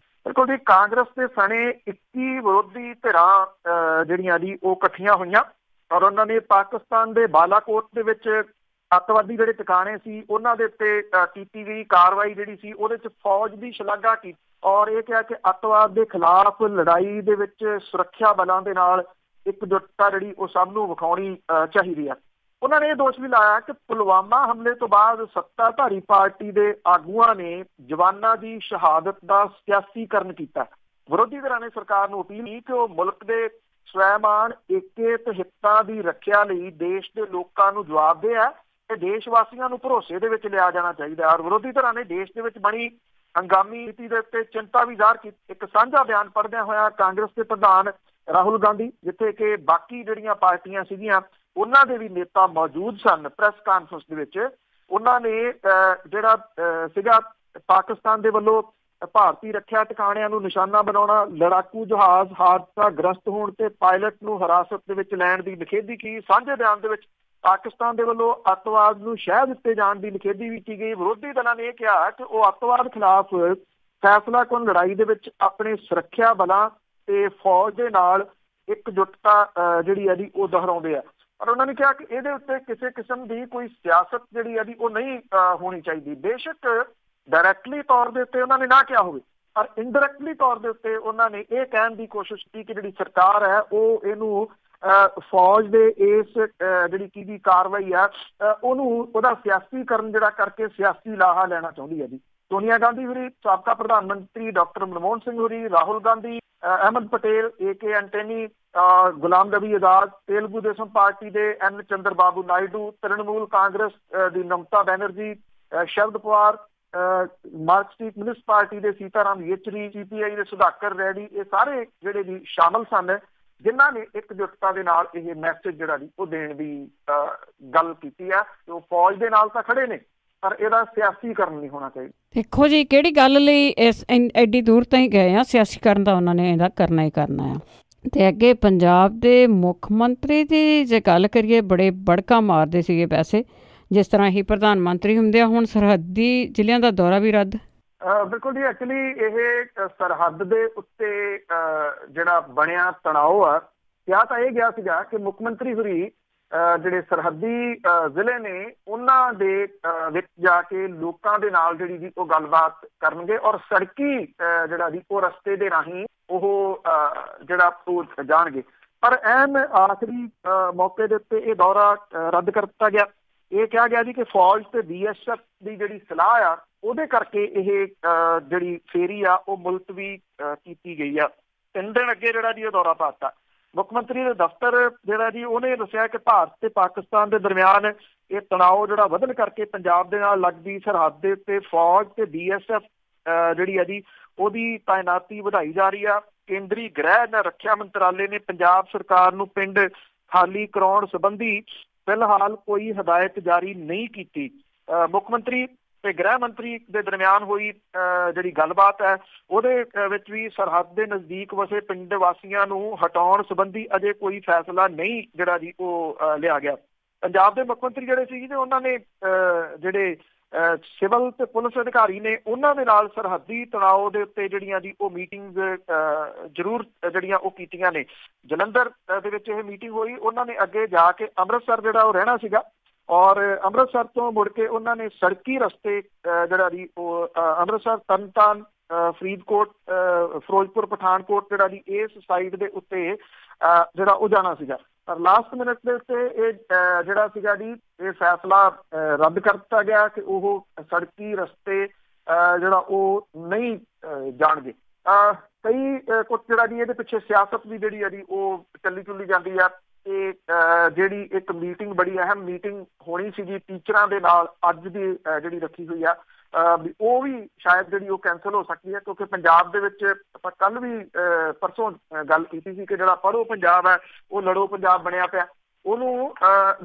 ਬਿਲਕੁਲ ਜੀ, ਕਾਂਗਰਸ ਦੇ ਸਣੇ 21 ਵਿਰੋਧੀ ਧਿਰਾਂ ਜਿਹੜੀਆਂ ਜੀ ਉਹ ਇਕੱਠੀਆਂ ਹੋਈਆਂ ਔਰ ਉਹਨਾਂ ਨੇ ਪਾਕਿਸਤਾਨ ਦੇ ਬਾਲਾਕੋਟ ਦੇ ਵਿੱਚ ਅੱਤਵਾਦੀ ਜਿਹੜੇ ਟਿਕਾਣੇ ਸੀ ਉਹਨਾਂ ਦੇ ਉੱਤੇ ਕੀਤੀ ਗਈ ਕਾਰਵਾਈ ਜਿਹੜੀ ਸੀ ਉਹਦੇ 'ਚ ਫੌਜ ਦੀ ਸ਼ਲਾਘਾ ਕੀਤੀ ਔਰ ਇਹ ਕਿਹਾ ਕਿ ਅੱਤਵਾਦ ਦੇ ਖਿਲਾਫ ਲੜਾਈ ਦੇ ਵਿੱਚ ਸੁਰੱਖਿਆ ਬਲਾਂ ਦੇ ਨਾਲ ਇਕਜੁੱਟਤਾ ਜਿਹੜੀ ਉਹ ਸਭ ਨੂੰ ਵਿਖਾਉਣੀ ਚਾਹੀਦੀ ਹੈ। ਉਹਨਾਂ ਨੇ ਇਹ ਦੋਸ਼ ਵੀ ਲਾਇਆ ਕਿ ਪੁਲਵਾਮਾ ਹਮਲੇ ਤੋਂ ਬਾਅਦ ਸੱਤਾਧਾਰੀ ਪਾਰਟੀ ਦੇ ਆਗੂਆਂ ਨੇ ਜਵਾਨਾਂ ਦੀ ਸ਼ਹਾਦਤ ਦਾ ਸਿਆਸੀਕਰਨ ਕੀਤਾ। ਵਿਰੋਧੀ ਧਿਰਾਂ ਨੇ ਸਰਕਾਰ ਨੂੰ ਅਪੀਲ ਕੀਤੀ ਕਿ ਉਹ ਮੁਲਕ ਦੇ ਸਵੈਮਾਨ ਏਕੇ ਤੇ ਹਿੱਤਾਂ ਦੀ ਰੱਖਿਆ ਲਈ ਦੇਸ਼ ਦੇ ਲੋਕਾਂ ਨੂੰ ਜਵਾਬਦੇਹ ਹੈ ਤੇ ਦੇਸ਼ ਵਾਸੀਆਂ ਨੂੰ ਭਰੋਸੇ ਦੇ ਵਿੱਚ ਲਿਆ ਜਾਣਾ ਚਾਹੀਦਾ ਹੈ। ਔਰ ਵਿਰੋਧੀ ਧਿਰਾਂ ਨੇ ਦੇਸ਼ ਦੇ ਵਿੱਚ ਬਣੀ ਹੰਗਾਮੀ ਨੀਤੀ ਦੇ ਉੱਤੇ ਚਿੰਤਾ ਵੀ ਜ਼ਾਹਰ ਕੀਤੀ। ਇੱਕ ਸਾਂਝਾ ਬਿਆਨ ਪੜ੍ਹਦਿਆਂ ਹੋਇਆ ਕਾਂਗਰਸ ਦੇ ਪ੍ਰਧਾਨ ਰਾਹੁਲ ਗਾਂਧੀ, ਜਿੱਥੇ ਕਿ ਬਾਕੀ ਜਿਹੜੀਆਂ ਪਾਰਟੀਆਂ ਸੀਗੀਆਂ ਉਹਨਾਂ ਦੇ ਵੀ ਨੇਤਾ ਮੌਜੂਦ ਸਨ ਪ੍ਰੈਸ ਕਾਨਫਰੰਸ ਦੇ ਵਿੱਚ, ਉਹਨਾਂ ਨੇ ਜਿਹੜਾ ਸੀਗਾ ਪਾਕਿਸਤਾਨ ਦੇ ਵੱਲੋਂ ਭਾਰਤੀ ਰੱਖਿਆ ਟਿਕਾਣਿਆਂ ਨੂੰ ਨਿਸ਼ਾਨਾ ਬਣਾਉਣਾ, ਲੜਾਕੂ ਜਹਾਜ਼ ਹਾਦਸਾ ਗ੍ਰਸਤ ਹੋਣ ਤੇ ਪਾਇਲਟ ਨੂੰ ਹਿਰਾਸਤ ਦੇ ਵਿੱਚ ਲੈਣ ਦੀ ਨਿਖੇਧੀ ਕੀ। ਸਾਂਝੇ ਬਿਆਨ ਦੇ ਵਿੱਚ ਪਾਕਿਸਤਾਨ ਦੇ ਵੱਲੋਂ ਅੱਤਵਾਦ ਨੂੰ ਸ਼ਹਿ ਦਿੱਤੇ ਜਾਣ ਦੀ ਨਿਖੇਧੀ ਵੀ ਕੀ ਗਈ। ਵਿਰੋਧੀ ਦਲਾਂ ਨੇ ਇਹ ਕਿਹਾ ਕਿ ਉਹ ਅੱਤਵਾਦ ਖਿਲਾਫ ਫੈਸਲਾਕੁਨ ਲੜਾਈ ਦੇ ਵਿੱਚ ਆਪਣੇ ਸੁਰੱਖਿਆ ਬਲਾਂ ਤੇ ਫੌਜ ਦੇ ਨਾਲ ਇਕਜੁੱਟਤਾ ਜਿਹੜੀ ਹੈ ਜੀ ਉਹ ਦੁਹਰਾਉਂਦੇ ਆ। ਪਰ ਉਹਨਾਂ ਨੇ ਕਿਹਾ ਕਿ ਇਹਦੇ ਉੱਤੇ ਕਿਸੇ ਕਿਸਮ ਦੀ ਕੋਈ ਸਿਆਸਤ ਜਿਹੜੀ ਹੈ ਜੀ ਉਹ ਨਹੀਂ ਹੋਣੀ ਚਾਹੀਦੀ। ਬੇਸ਼ੱਕ ਡਾਇਰੈਕਟਲੀ ਤੌਰ ਦੇ ਉੱਤੇ ਉਹਨਾਂ ਨੇ ਨਾ ਕਿਹਾ ਹੋਵੇ, ਪਰ ਇੰਡਾਇਰੈਕਟਲੀ ਤੌਰ ਦੇ ਉੱਤੇ ਉਹਨਾਂ ਨੇ ਇਹ ਕਹਿਣ ਦੀ ਕੋਸ਼ਿਸ਼ ਕੀਤੀ ਕਿ ਜਿਹੜੀ ਸਰਕਾਰ ਹੈ ਉਹ ਇਹਨੂੰ ਫੌਜ ਦੇ ਇਸ ਜਿਹੜੀ ਕੀ ਕਾਰਵਾਈ ਆ ਉਹਨੂੰ ਉਹਦਾ ਸਿਆਸੀਕਰਨ ਜਿਹੜਾ ਕਰਕੇ ਸਿਆਸੀ ਲਾਹਾ ਲੈਣਾ ਚਾਹੁੰਦੀ ਹੈ ਜੀ। ਸੋਨੀਆ ਗਾਂਧੀ ਹੋਰੀ, ਸਾਬਕਾ ਪ੍ਰਧਾਨ ਮੰਤਰੀ ਡਾਕਟਰ ਮਨਮੋਹਨ ਸਿੰਘ ਹੋਰੀ, Rahul Gandhi, Ahmad Patel, AK Antony, Ghulam Nabi Azad, Telugu Desam party ਦੇ N ਚੰਦਰ ਬਾਬੂ ਨਾਇਡੂ, ਤ੍ਰਿਣਮੂਲ ਕਾਂਗਰਸ ਦੀ ਮਮਤਾ ਬੈਨਰਜੀ, ਸ਼ਰਦ ਪਵਾਰ, ਮਾਰਕਸਵਾਦੀ ਕਮਿਊਨਿਸਟ ਪਾਰਟੀ ਦੇ ਸੀਤਾਰਾਮ ਯੇਚੁਰੀ, CPI ਦੇ ਸੁਧਾਕਰ ਰੈਡੀ, ਇਹ ਸਾਰੇ ਜਿਹੜੇ ਜੀ ਸ਼ਾਮਲ ਸਨ। ਜਿਨ੍ਹਾਂ ਨੇ ਇਕਜੁੱਟਤਾ ਦੇ ਨਾਲ ਇਹ ਮੈਸੇਜ ਜਿਹੜਾ ਜੀ ਉਹ ਦੇਣ ਦੀ ਗੱਲ ਕੀਤੀ ਆ। ਉਹ ਫੌਜ ਦੇ ਨਾਲ ਤਾਂ ਖੜੇ ਨੇ, ਪਰ ਇਹਦਾ ਸਿਆਸੀਕਰਨ ਨਹੀਂ ਹੋਣਾ ਚਾਹੀਦਾ। ਦੇਖੋ ਜੀ, ਕਿਹੜੀ ਗੱਲ ਲਈ ਇਸ ਐਡੀ ਦੂਰ ਤਾਈਂ ਗਏ ਆ, ਸਿਆਸੀਕਰਨ ਤਾਂ ਉਹਨਾਂ ਨੇ ਇਹਦਾ ਕਰਨਾ ਹੀ ਕਰਨਾ ਆ। ਤੇ ਅੱਗੇ ਪੰਜਾਬ ਦੇ ਮੁੱਖ ਮੰਤਰੀ ਦੀ ਜੇ ਗੱਲ ਕਰੀਏ, ਬੜੇ ਬੜਕਾ ਮਾਰਦੇ ਸੀਗੇ ਪੈਸੇ, ਜਿਸ ਤਰ੍ਹਾਂ ਹੀ ਪ੍ਰਧਾਨ ਮੰਤਰੀ ਹੁੰਦੇ ਆ। ਹੁਣ ਸਰਹੱਦੀ ਜ਼ਿਲ੍ਹਿਆਂ ਦਾ ਦੌਰਾ ਵੀ ਰੱਦ। ਬਿਲਕੁਲ ਜੀ, ਐਕਚੁਅਲੀ ਇਹ ਸਰਹੱਦ ਦੇ ਉੱਤੇ ਜਿਹੜਾ ਬਣਿਆ ਤਣਾਅ ਆ, ਕਿਹਾ ਤਾਂ ਇਹ ਗਿਆ ਸੀਗਾ ਕਿ ਮੁੱਖ ਮੰਤਰੀ ਹੋਰੀ ਜਿਹੜੇ ਸਰਹੱਦੀ ਜ਼ਿਲ੍ਹੇ ਨੇ ਉਹਨਾਂ ਦੇ ਵਿੱਚ ਜਾ ਕੇ ਲੋਕਾਂ ਦੇ ਨਾਲ ਜਿਹੜੀ ਜੀ ਉਹ ਗੱਲਬਾਤ ਕਰਨਗੇ ਔਰ ਸੜਕੀ ਜਿਹੜਾ ਜੀ ਉਹ ਰਸਤੇ ਦੇ ਰਾਹੀਂ ਉਹ ਜਿਹੜਾ ਉਹ ਜਾਣਗੇ। ਪਰ ਐਨ ਆਖਰੀ ਮੌਕੇ ਦੇ ਉੱਤੇ ਇਹ ਦੌਰਾ ਰੱਦ ਕਰ ਦਿੱਤਾ ਗਿਆ। ਇਹ ਕਿਹਾ ਗਿਆ ਜੀ ਕਿ ਫੌਜ ਤੇ BSF ਦੀ ਜਿਹੜੀ ਸਲਾਹ ਆ ਉਹਦੇ ਕਰਕੇ ਇਹ ਜਿਹੜੀ ਫੇਰੀ ਆ ਉਹ ਮੁਲਤਵੀ ਕੀਤੀ ਗਈ ਆ। 3 ਦਿਨ ਅੱਗੇ ਜਿਹੜਾ ਜੀ ਉਹ ਦੌਰਾ ਪਾ ਦਿੱਤਾ। ਮੁੱਖ ਮੰਤਰੀ ਦੇ ਦਫ਼ਤਰ ਜਿਹੜਾ ਜੀ ਉਹਨੇ ਦੱਸਿਆ ਕਿ ਭਾਰਤ ਤੇ ਪਾਕਿਸਤਾਨ ਦੇ ਦਰਮਿਆਨ ਇਹ ਤਣਾਅ ਜਿਹੜਾ ਵਧਣ ਕਰਕੇ ਪੰਜਾਬ ਦੇ ਨਾਲ ਲੱਗਦੀ ਸਰਹੱਦ ਦੇ ਉੱਤੇ ਫੌਜ ਤੇ BSF ਜਿਹੜੀ ਆ ਜੀ ਉਹਦੀ ਤਾਇਨਾਤੀ ਵਧਾਈ ਜਾ ਰਹੀ ਆ। ਕੇਂਦਰੀ ਗ੍ਰਹਿ ਰੱਖਿਆ ਮੰਤਰਾਲੇ ਨੇ ਪੰਜਾਬ ਸਰਕਾਰ ਨੂੰ ਪਿੰਡ ਖਾਲੀ ਕਰਾਉਣ ਸੰਬੰਧੀ ਫਿਲਹਾਲ ਕੋਈ ਹਦਾਇਤ ਜਾਰੀ ਨਹੀਂ ਕੀਤੀ। ਮੁੱਖ ਮੰਤਰੀ ਤੇ ਗ੍ਰਹਿ ਮੰਤਰੀ ਦੇ ਦਰਮਿਆਨ ਹੋਈ ਜਿਹੜੀ ਗੱਲਬਾਤ ਹੈ ਉਹਦੇ ਵਿੱਚ ਵੀ ਸਰਹੱਦ ਦੇ ਨਜ਼ਦੀਕ ਵਸੇ ਪਿੰਡ ਵਾਸੀਆਂ ਨੂੰ ਹਟਾਉਣ ਸੰਬੰਧੀ ਅਜੇ ਕੋਈ ਫੈਸਲਾ ਨਹੀਂ ਜਿਹੜਾ ਜੀ ਉਹ ਲਿਆ ਗਿਆ। ਪੰਜਾਬ ਦੇ ਮੁੱਖ ਮੰਤਰੀ ਜਿਹੜੇ ਸੀ ਤੇ ਉਹਨਾਂ ਨੇ ਜਿਹੜੇ ਸਿਵਲ ਤੇ ਪੁਲਿਸ ਅਧਿਕਾਰੀ ਨੇ ਉਹਨਾਂ ਦੇ ਨਾਲ ਸਰਹੱਦੀ ਤਣਾਅ ਦੇ ਉੱਤੇ ਜਿਹੜੀਆਂ ਜੀ ਉਹ ਮੀਟਿੰਗ ਜ਼ਰੂਰ ਜਿਹੜੀਆਂ ਉਹ ਕੀਤੀਆਂ ਨੇ। ਜਲੰਧਰ ਦੇ ਵਿੱਚ ਇਹ ਮੀਟਿੰਗ ਹੋਈ। ਉਹਨਾਂ ਨੇ ਅੱਗੇ ਜਾ ਕੇ ਅੰਮ੍ਰਿਤਸਰ ਜਿਹੜਾ ਉਹ ਰਹਿਣਾ ਸੀਗਾ ਔਰ ਅੰਮ੍ਰਿਤਸਰ ਤੋਂ ਮੁੜ ਕੇ ਉਹਨਾਂ ਨੇ ਸੜਕੀ ਰਸਤੇ ਜਿਹੜਾ ਜੀ ਉਹ ਅੰਮ੍ਰਿਤਸਰ, ਤਰਨਤਾਰਨ, ਫਰੀਦਕੋਟ, ਫਿਰੋਜ਼ਪੁਰ, ਪਠਾਨਕੋਟ ਜਿਹੜਾ ਜੀ ਇਸ ਸਾਈਡ ਦੇ ਉੱਤੇ ਜਿਹੜਾ ਉਹ ਜਾਣਾ ਸੀਗਾ। ਪਰ ਲਾਸਟ ਮਿੰਟ ਦੇ ਉੱਤੇ ਇਹ ਜਿਹੜਾ ਸੀਗਾ ਜੀ ਇਹ ਫੈਸਲਾ ਰੱਦ ਕਰ ਦਿੱਤਾ ਗਿਆ ਕਿ ਉਹ ਸੜਕੀ ਰਸਤੇ ਜਿਹੜਾ ਉਹ ਨਹੀਂ ਜਾਣਗੇ। ਕਈ ਕੁਝ ਜਿਹੜਾ ਜੀ ਇਹਦੇ ਪਿੱਛੇ ਸਿਆਸਤ ਵੀ ਜਿਹੜੀ ਆ ਜੀ ਉਹ ਚੱਲੀ ਚੁੱਲੀ ਜਾਂਦੀ ਆ। ਇਹ ਜਿਹੜੀ ਇੱਕ ਮੀਟਿੰਗ, ਬੜੀ ਅਹਿਮ ਮੀਟਿੰਗ ਹੋਣੀ ਸੀਗੀ ਟੀਚਰਾਂ ਦੇ ਨਾਲ ਅੱਜ ਦੀ ਜਿਹੜੀ ਰੱਖੀ ਹੋਈ ਆ, ਉਹ ਵੀ ਸ਼ਾਇਦ ਜਿਹੜੀ ਉਹ ਕੈਂਸਲ ਹੋ ਸਕਦੀ ਹੈ ਕਿਉਂਕਿ ਪੰਜਾਬ ਦੇ ਵਿੱਚ ਆਪਾਂ ਕੱਲ ਵੀ ਪਰਸੋਂ ਗੱਲ ਕੀਤੀ ਸੀ ਕਿ ਜਿਹੜਾ ਪੜ੍ਹੋ ਪੰਜਾਬ ਹੈ ਉਹ ਲੜੋ ਪੰਜਾਬ ਬਣਿਆ ਪਿਆ। ਉਹਨੂੰ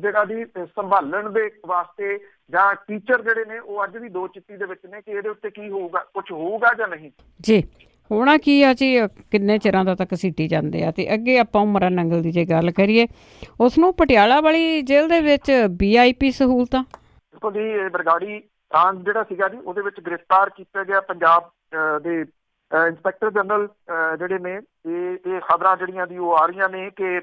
ਜਿਹੜਾ ਜੀ ਸੰਭਾਲਣ ਦੇ ਵਾਸਤੇ ਜਾਂ ਟੀਚਰ ਜਿਹੜੇ ਨੇ ਉਹ ਅੱਜ ਵੀ ਦੋ ਚਿੱਤੀ ਦੇ ਵਿੱਚ ਨੇ ਕਿ ਇਹਦੇ ਉੱਤੇ ਕੀ ਹੋਊਗਾ, ਕੁਝ ਹੋਊਗਾ ਜਾਂ ਨਹੀਂ ਜੀ। ਹੋਣਾ ਕੀ ਆ ਜੀ, ਕਿੰਨੇ ਚਿਰਾਂ ਦਾ ਤਾਂ ਘਸੀਟੀ ਜਾਂਦੇ ਆ। ਤੇ ਅੱਗੇ ਆਪਾਂ ਉਮਰਾਂ ਨੰਗਲ ਦੀ ਜੇ ਗੱਲ ਕਰੀਏ, ਉਸ ਨੂੰ ਪਟਿਆਲਾ ਵਾਲੀ ਜੇਲ੍ਹ ਦੇ ਵਿੱਚ VIP ਸਹੂਲਤਾਂ। ਦੇਖੋ ਜੀ, ਇਹ ਬਰਗਾੜੀ ਕਾਂਡ ਜਿਹੜਾ ਸੀਗਾ ਜੀ ਉਹਦੇ ਵਿੱਚ ਗ੍ਰਿਫਤਾਰ ਕੀਤਾ ਗਿਆ ਪੰਜਾਬ ਦੇ ਇੰਸਪੈਕਟਰ ਜਨਰਲ ਜਿਹੜੇ ਨੇ ਇਹ ਖਬਰਾਂ ਜਿਹੜੀਆਂ ਦੀ ਉਹ ਆ ਰਹੀਆਂ ਨੇ ਕਿ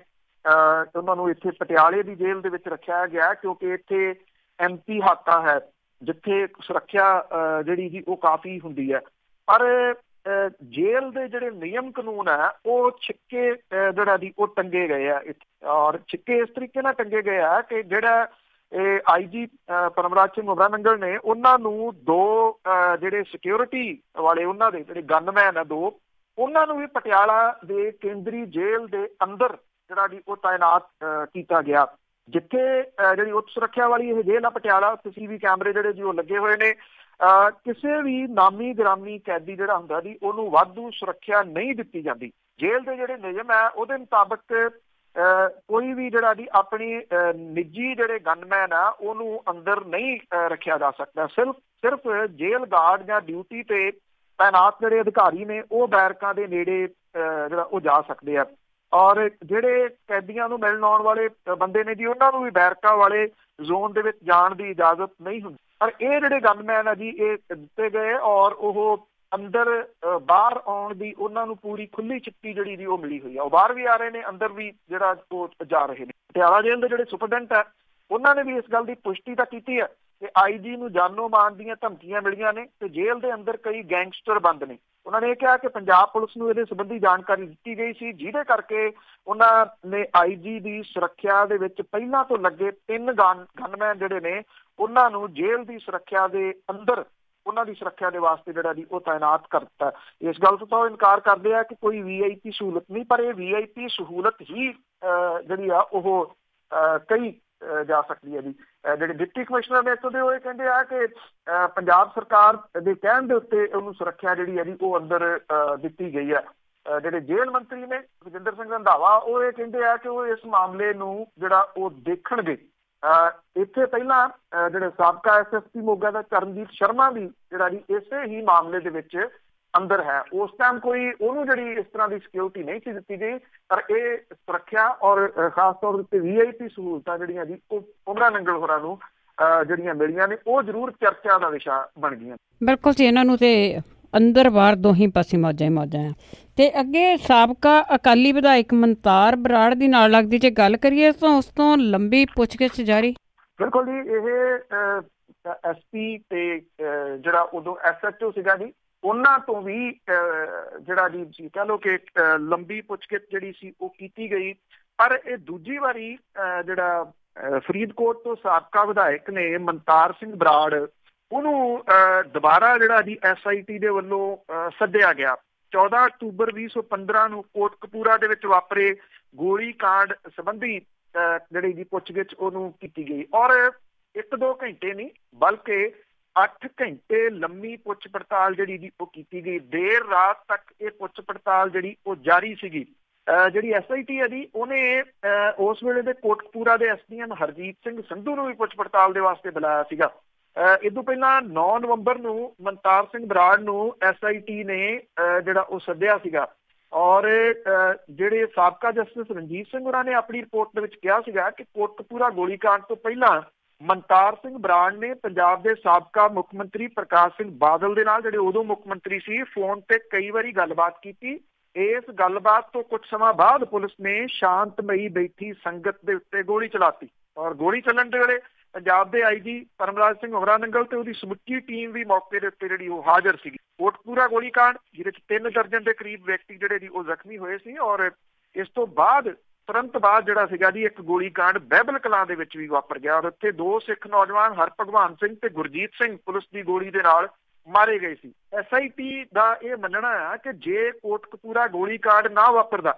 ਉਹਨਾਂ ਨੂੰ ਇੱਥੇ ਪਟਿਆਲੇ ਦੀ ਜੇਲ੍ਹ ਦੇ ਵਿੱਚ ਰੱਖਿਆ ਗਿਆ ਕਿਉਂਕਿ ਇੱਥੇ MP ਹਾਤਾ ਹੈ ਜਿੱਥੇ ਸੁਰੱਖਿਆ ਜਿਹੜੀ ਜੀ ਉਹ ਕਾਫੀ ਹੁੰਦੀ ਹੈ। ਪਰ ਜੇਲ੍ਹ ਦੇ ਜਿਹੜੇ ਨਿਯਮ ਕਾਨੂੰਨ ਹੈ ਉਹ ਛਿੱਕੇ ਜਿਹੜਾ ਦੀ ਉਹ ਟੰਗੇ ਗਏ ਆ ਔਰ ਛਿੱਕੇ ਇਸ ਤਰੀਕੇ ਨਾਲ ਟੰਗੇ ਗਏ ਆ ਕਿ ਜਿਹੜਾ ਇਹ IG ਪਰਮਰਾਜ ਸਿੰਘ ਉਮਰਾ ਨੰਗਲ ਨੇ ਉਹਨਾਂ ਨੂੰ 2 ਜਿਹੜੇ ਸਿਕਿਉਰਿਟੀ ਵਾਲੇ ਉਹਨਾਂ ਦੇ ਜਿਹੜੇ ਗਨਮੈਨ ਆ 2, ਉਹਨਾਂ ਨੂੰ ਵੀ ਪਟਿਆਲਾ ਦੇ ਕੇਂਦਰੀ ਜੇਲ੍ਹ ਦੇ ਅੰਦਰ ਜਿਹੜਾ ਜੀ ਉਹ ਤਾਇਨਾਤ ਕੀਤਾ ਗਿਆ ਜਿੱਥੇ ਜਿਹੜੀ ਉੱਚ ਸੁਰੱਖਿਆ ਵਾਲੀ ਇਹ ਜੇਲ੍ਹ ਆ ਪਟਿਆਲਾ। CCTV ਕੈਮਰੇ ਜਿਹੜੇ ਜੀ ਉਹ ਲੱਗੇ ਹੋਏ ਨੇ। ਕਿਸੇ ਵੀ ਨਾਮੀ ਗ੍ਰਾਮੀ ਕੈਦੀ ਜਿਹੜਾ ਹੁੰਦਾ ਜੀ ਉਹਨੂੰ ਵਾਧੂ ਸੁਰੱਖਿਆ ਨਹੀਂ ਦਿੱਤੀ ਜਾਂਦੀ। ਜੇਲ੍ਹ ਦੇ ਜਿਹੜੇ ਨਿਯਮ ਹੈ ਉਹਦੇ ਮੁਤਾਬਕ ਕੋਈ ਵੀ ਜਿਹੜਾ ਜੀ ਆਪਣੀ ਨਿੱਜੀ ਜਿਹੜੇ ਗਨਮੈਨ ਆ ਉਹਨੂੰ ਅੰਦਰ ਨਹੀਂ ਰੱਖਿਆ ਜਾ ਸਕਦਾ। ਸਿਰਫ ਜੇਲ੍ਹ ਗਾਰਡ ਜਾਂ ਡਿਊਟੀ ਤੇ ਤਾਇਨਾਤ ਜਿਹੜੇ ਅਧਿਕਾਰੀ ਨੇ ਉਹ ਬੈਰਕਾਂ ਦੇ ਨੇੜੇ ਜਿਹੜਾ ਉਹ ਜਾ ਸਕਦੇ ਆ ਔਰ ਜਿਹੜੇ ਕੈਦੀਆਂ ਨੂੰ ਮਿਲਣ ਆਉਣ ਵਾਲੇ ਬੰਦੇ ਨੇ ਜੀ ਉਹਨਾਂ ਨੂੰ ਵੀ ਬੈਰਕਾਂ ਵਾਲੇ ਜ਼ੋਨ ਦੇ ਵਿੱਚ ਜਾਣ ਦੀ ਇਜਾਜ਼ਤ ਨਹੀਂ ਹੁੰਦੀ। ਪਰ ਇਹ ਜਿਹੜੇ ਗਨਮੈਨ ਆ ਜੀ ਇਹ ਦਿੱਤੇ ਗਏ ਔਰ ਉਹ ਅੰਦਰ ਬਾਹਰ ਆਉਣ ਦੀ ਉਹਨਾਂ ਨੂੰ ਪੂਰੀ ਖੁੱਲੀ ਚਿੱਟੀ ਜਿਹੜੀ ਜੀ ਉਹ ਮਿਲੀ ਹੋਈ ਆ। ਉਹ ਬਾਹਰ ਵੀ ਆ ਰਹੇ ਨੇ, ਅੰਦਰ ਵੀ ਜਿਹੜਾ ਉਹ ਜਾ ਰਹੇ ਨੇ। ਪਟਿਆਲਾ ਜੇਲ੍ਹ ਦੇ ਜਿਹੜੇ ਸੁਪਰਡੈਂਟ ਹੈ ਉਹਨਾਂ ਨੇ ਵੀ ਇਸ ਗੱਲ ਦੀ ਪੁਸ਼ਟੀ ਤਾਂ ਕੀਤੀ ਹੈ ਕਿ IG ਨੂੰ ਜਾਨੋਂ ਮਾਰਨ ਦੀਆਂ ਧਮਕੀਆਂ ਮਿਲੀਆਂ ਨੇ ਤੇ ਜੇਲ੍ਹ ਦੇ ਅੰਦਰ ਕਈ ਗੈਂਗਸਟਰ ਬੰਦ ਨੇ। ਉਹਨਾਂ ਨੇ ਇਹ ਕਿਹਾ ਕਿ ਪੰਜਾਬ ਪੁਲਿਸ ਨੂੰ ਇਹਦੇ ਸੰਬੰਧੀ ਜਾਣਕਾਰੀ ਦਿੱਤੀ ਗਈ ਸੀ ਜਿਹਦੇ ਕਰਕੇ ਉਹਨਾਂ ਨੇ IG ਦੀ ਸੁਰੱਖਿਆ ਦੇ ਵਿੱਚ ਪਹਿਲਾਂ ਤੋਂ ਲੱਗੇ 3 ਗਨਮੈਨ ਜਿਹੜੇ ਨੇ ਉਹਨਾਂ ਨੂੰ ਜੇਲ੍ਹ ਦੀ ਸੁਰੱਖਿਆ ਦੇ ਅੰਦਰ ਉਹਨਾਂ ਦੀ ਸੁਰੱਖਿਆ ਦੇ ਵਾਸਤੇ ਜਿਹੜਾ ਜੀ ਉਹ ਤਾਇਨਾਤ ਕਰ ਦਿੱਤਾ। ਇਸ ਗੱਲ ਤੋਂ ਤਾਂ ਉਹ ਇਨਕਾਰ ਕਰਦੇ ਆ ਕਿ ਕੋਈ VIP ਸਹੂਲਤ ਨਹੀਂ, ਪਰ ਇਹ VIP ਸਹੂਲਤ ਹੀ ਜਿਹੜੀ ਆ ਉਹ ਕਈ ਜਾ ਸਕਦੀ ਹੈ ਜੀ। ਜਿਹੜੇ ਡਿਪਟੀ ਕਮਿਸ਼ਨਰ ਨੇ ਇੱਥੋਂ ਦੇ ਉਹ ਇਹ ਕਹਿੰਦੇ ਆ ਕਿ ਪੰਜਾਬ ਸਰਕਾਰ ਦੇ ਕਹਿਣ ਦੇ ਉੱਤੇ ਉਹਨੂੰ ਸੁਰੱਖਿਆ ਜਿਹੜੀ ਹੈ ਜੀ ਉਹ ਅੰਦਰ ਦਿੱਤੀ ਗਈ ਹੈ। ਜਿਹੜੇ ਜੇਲ੍ਹ ਮੰਤਰੀ ਨੇ ਰਜਿੰਦਰ ਸਿੰਘ ਰੰਧਾਵਾ, ਉਹ ਇਹ ਕਹਿੰਦੇ ਆ ਕਿ ਉਹ ਇਸ ਮਾਮਲੇ ਨੂੰ ਜਿਹੜਾ ਉਹ ਦੇਖਣਗੇ। ਇੱਥੇ ਪਹਿਲਾਂ ਜਿਹੜੇ ਸਾਬਕਾ SSP ਮੋਗਾ ਦਾ ਕਰਨਜੀਤ ਸ਼ਰਮਾ ਵੀ ਜਿਹੜਾ ਜੀ ਇਸੇ ਹੀ ਮਾਮਲੇ ਦੇ ਵਿੱਚ ਅੰਦਰ ਹੈ। ਉਸ ਟਾਈਮ ਕੋਈ ਉਹਨੂੰ ਜਿਹੜੀ ਇਸ ਤਰ੍ਹਾਂ ਦੀ ਸਿਕਿਉਰਿਟੀ ਨਹੀਂ ਸੀ ਦਿੱਤੀ ਗਈ, ਪਰ ਇਹ ਸੁਰੱਖਿਆ ਔਰ ਖਾਸ ਤੌਰ ਉੱਤੇ VIP ਸਹੂਲਤਾਂ ਜਿਹੜੀਆਂ ਜੀ ਉਹ ਉਮਰਾ ਨੰਗਲ ਹੋਰਾਂ ਨੂੰ ਜਿਹੜੀਆਂ ਮਿਲੀਆਂ ਨੇ, ਉਹ ਜ਼ਰੂਰ ਚਰਚਾ ਦਾ ਵਿਸ਼ਾ ਬਣ ਗਈਆਂ। ਬਿਲਕੁਲ ਜੀ, ਇਹਨਾਂ ਨੂੰ ਤੇ ਅੰਦਰ ਬਾਹਰ ਦੋਹੀਂ ਪਾਸੇ ਮੌਜਾਂ ਹੀ ਮੌਜਾਂ ਆ। ਤੇ ਅੱਗੇ ਸਾਬਕਾ ਅਕਾਲੀ ਵਿਧਾਇਕ ਮਨਤਾਰ ਬਰਾੜ ਦੀ ਨਾਲ ਲੱਗਦੀ ਜੇ ਗੱਲ ਕਰੀਏ ਤਾਂ ਉਸ ਤੋਂ ਲੰਬੀ ਪੁੱਛਗਿੱਛ ਜਾਰੀ। ਬਿਲਕੁਲ ਜੀ, ਇਹ SP ਤੇ ਜਿਹੜਾ ਉਦੋਂ SHO ਸੀਗਾ ਜੀ, ਉਹਨਾਂ ਤੋਂ ਵੀ ਜਿਹੜਾ ਜੀ ਕਹਿ ਲਓ ਕਿ ਲੰਬੀ ਪੁੱਛਗਿੱਛ ਜਿਹੜੀ ਸੀ ਉਹ ਕੀਤੀ ਗਈ। ਪਰ ਇਹ ਦੂਜੀ ਵਾਰੀ ਜਿਹੜਾ ਫਰੀਦਕੋਟ ਤੋਂ ਸਾਬਕਾ ਵਿਧਾਇਕ ਨੇ ਮਨਤਾਰ ਸਿੰਘ ਬਰਾੜ, ਉਹਨੂੰ ਦੁਬਾਰਾ ਜਿਹੜਾ ਜੀ SIT ਦੇ ਵੱਲੋਂ ਸੱਦਿਆ ਗਿਆ। 14 ਅਕਤੂਬਰ 2015 ਨੂੰ ਕੋਟਕਪੂਰਾ ਦੇ ਵਿੱਚ ਵਾਪਰੇ ਗੋਲੀ ਕਾਂਡ ਸੰਬੰਧੀ ਜਿਹੜੀ ਜੀ ਪੁੱਛਗਿੱਛ ਉਹਨੂੰ ਕੀਤੀ ਗਈ, ਔਰ 1-2 ਘੰਟੇ ਨਹੀਂ ਬਲਕਿ 8 ਘੰਟੇ ਲੰਮੀ ਪੁੱਛ ਪੜਤਾਲ ਜਿਹੜੀ ਜੀ ਉਹ ਕੀਤੀ ਗਈ। ਦੇਰ ਰਾਤ ਤੱਕ ਇਹ ਪੁੱਛ ਪੜਤਾਲ ਜਿਹੜੀ ਉਹ ਜਾਰੀ ਸੀਗੀ। ਜਿਹੜੀ SIT ਹੈ ਜੀ, ਉਹਨੇ ਉਸ ਵੇਲੇ ਦੇ ਕੋਟਕਪੂਰਾ ਦੇ SDM ਹਰਜੀਤ ਸਿੰਘ ਸੰਧੂ ਨੂੰ ਵੀ ਪੁੱਛ ਪੜਤਾਲ ਦੇ ਵਾਸਤੇ ਬੁਲਾਇਆ ਸੀਗਾ। ਇਹ ਤੋਂ ਪਹਿਲਾਂ 9 ਨਵੰਬਰ ਨੂੰ ਮਨਤਾਰ ਸਿੰਘ ਬਰਾੜ ਨੂੰ SIT ਨੇ ਜਿਹੜਾ ਉਹ ਸੱਦਿਆ ਸੀਗਾ, ਔਰ ਜਿਹੜੇ ਸਾਬਕਾ ਜਸਟਿਸ ਰਣਜੀਤ ਸਿੰਘ ਹੋਰਾਂ ਨੇ ਆਪਣੀ ਰਿਪੋਰਟ ਦੇ ਵਿੱਚ ਕਿਹਾ ਸੀਗਾ ਕਿ ਕੋਟਕਪੂਰਾ ਗੋਲੀਕਾਂਡ ਤੋਂ ਪਹਿਲਾਂ ਮਨਤਾਰ ਸਿੰਘ ਬਰਾੜ ਨੇ ਪੰਜਾਬ ਦੇ ਸਾਬਕਾ ਮੁੱਖ ਮੰਤਰੀ ਪ੍ਰਕਾਸ਼ ਸਿੰਘ ਬਾਦਲ ਦੇ ਨਾਲ, ਜਿਹੜੇ ਉਦੋਂ ਮੁੱਖ ਮੰਤਰੀ ਸੀ, ਫੋਨ ਤੇ ਕਈ ਵਾਰੀ ਗੱਲਬਾਤ ਕੀਤੀ। ਇਸ ਗੱਲਬਾਤ ਤੋਂ ਕੁਝ ਸਮਾਂ ਬਾਅਦ ਪੁਲਿਸ ਨੇ ਸ਼ਾਂਤਮਈ ਬੈਠੀ ਸੰਗਤ ਦੇ ਉੱਤੇ ਗੋਲੀ ਚਲਾਤੀ, ਔਰ ਗੋਲੀ ਚੱਲਣ ਦੇ ਵੇਲੇ ਪੰਜਾਬ ਦੇ IG ਪਰਮਰਾਜ ਸਿੰਘ ਉਮਰਾ ਨੰਗਲ ਤੇ ਉਹਦੀ ਸਮੁੱਚੀ ਟੀਮ ਵੀ ਮੌਕੇ ਦੇ ਉੱਤੇ ਜਿਹੜੀ ਉਹ ਹਾਜ਼ਰ ਸੀਗੀ। ਕੋਟਕਪੂਰਾ ਗੋਲੀਕਾਂਡ ਜਿਹਦੇ ਚ 3 ਦਰਜਨ ਦੇ ਕਰੀਬ ਵਿਅਕਤੀ ਜਿਹੜੇ ਜੀ ਉਹ ਜ਼ਖਮੀ ਹੋਏ ਸੀ, ਔਰ ਇਸ ਤੋਂ ਬਾਅਦ ਤੁਰੰਤ ਬਾਅਦ ਜਿਹੜਾ ਸੀਗਾ ਜੀ ਇੱਕ ਗੋਲੀਕਾਂਡ ਬਹਿਬਲ ਕਲਾਂ ਦੇ ਵਿੱਚ ਵੀ ਵਾਪਰ ਗਿਆ, ਔਰ ਉੱਥੇ 2 ਸਿੱਖ ਨੌਜਵਾਨ ਹਰਭਗਵਾਨ ਸਿੰਘ ਤੇ ਗੁਰਜੀਤ ਸਿੰਘ ਪੁਲਿਸ ਦੀ ਗੋਲੀ ਦੇ ਨਾਲ ਮਾਰੇ ਗਏ ਸੀ। SIT ਦਾ ਇਹ ਮੰਨਣਾ ਆ ਕਿ ਜੇ ਕੋਟਕਪੂਰਾ ਗੋਲੀਕਾਂਡ ਨਾ ਵਾਪਰਦਾ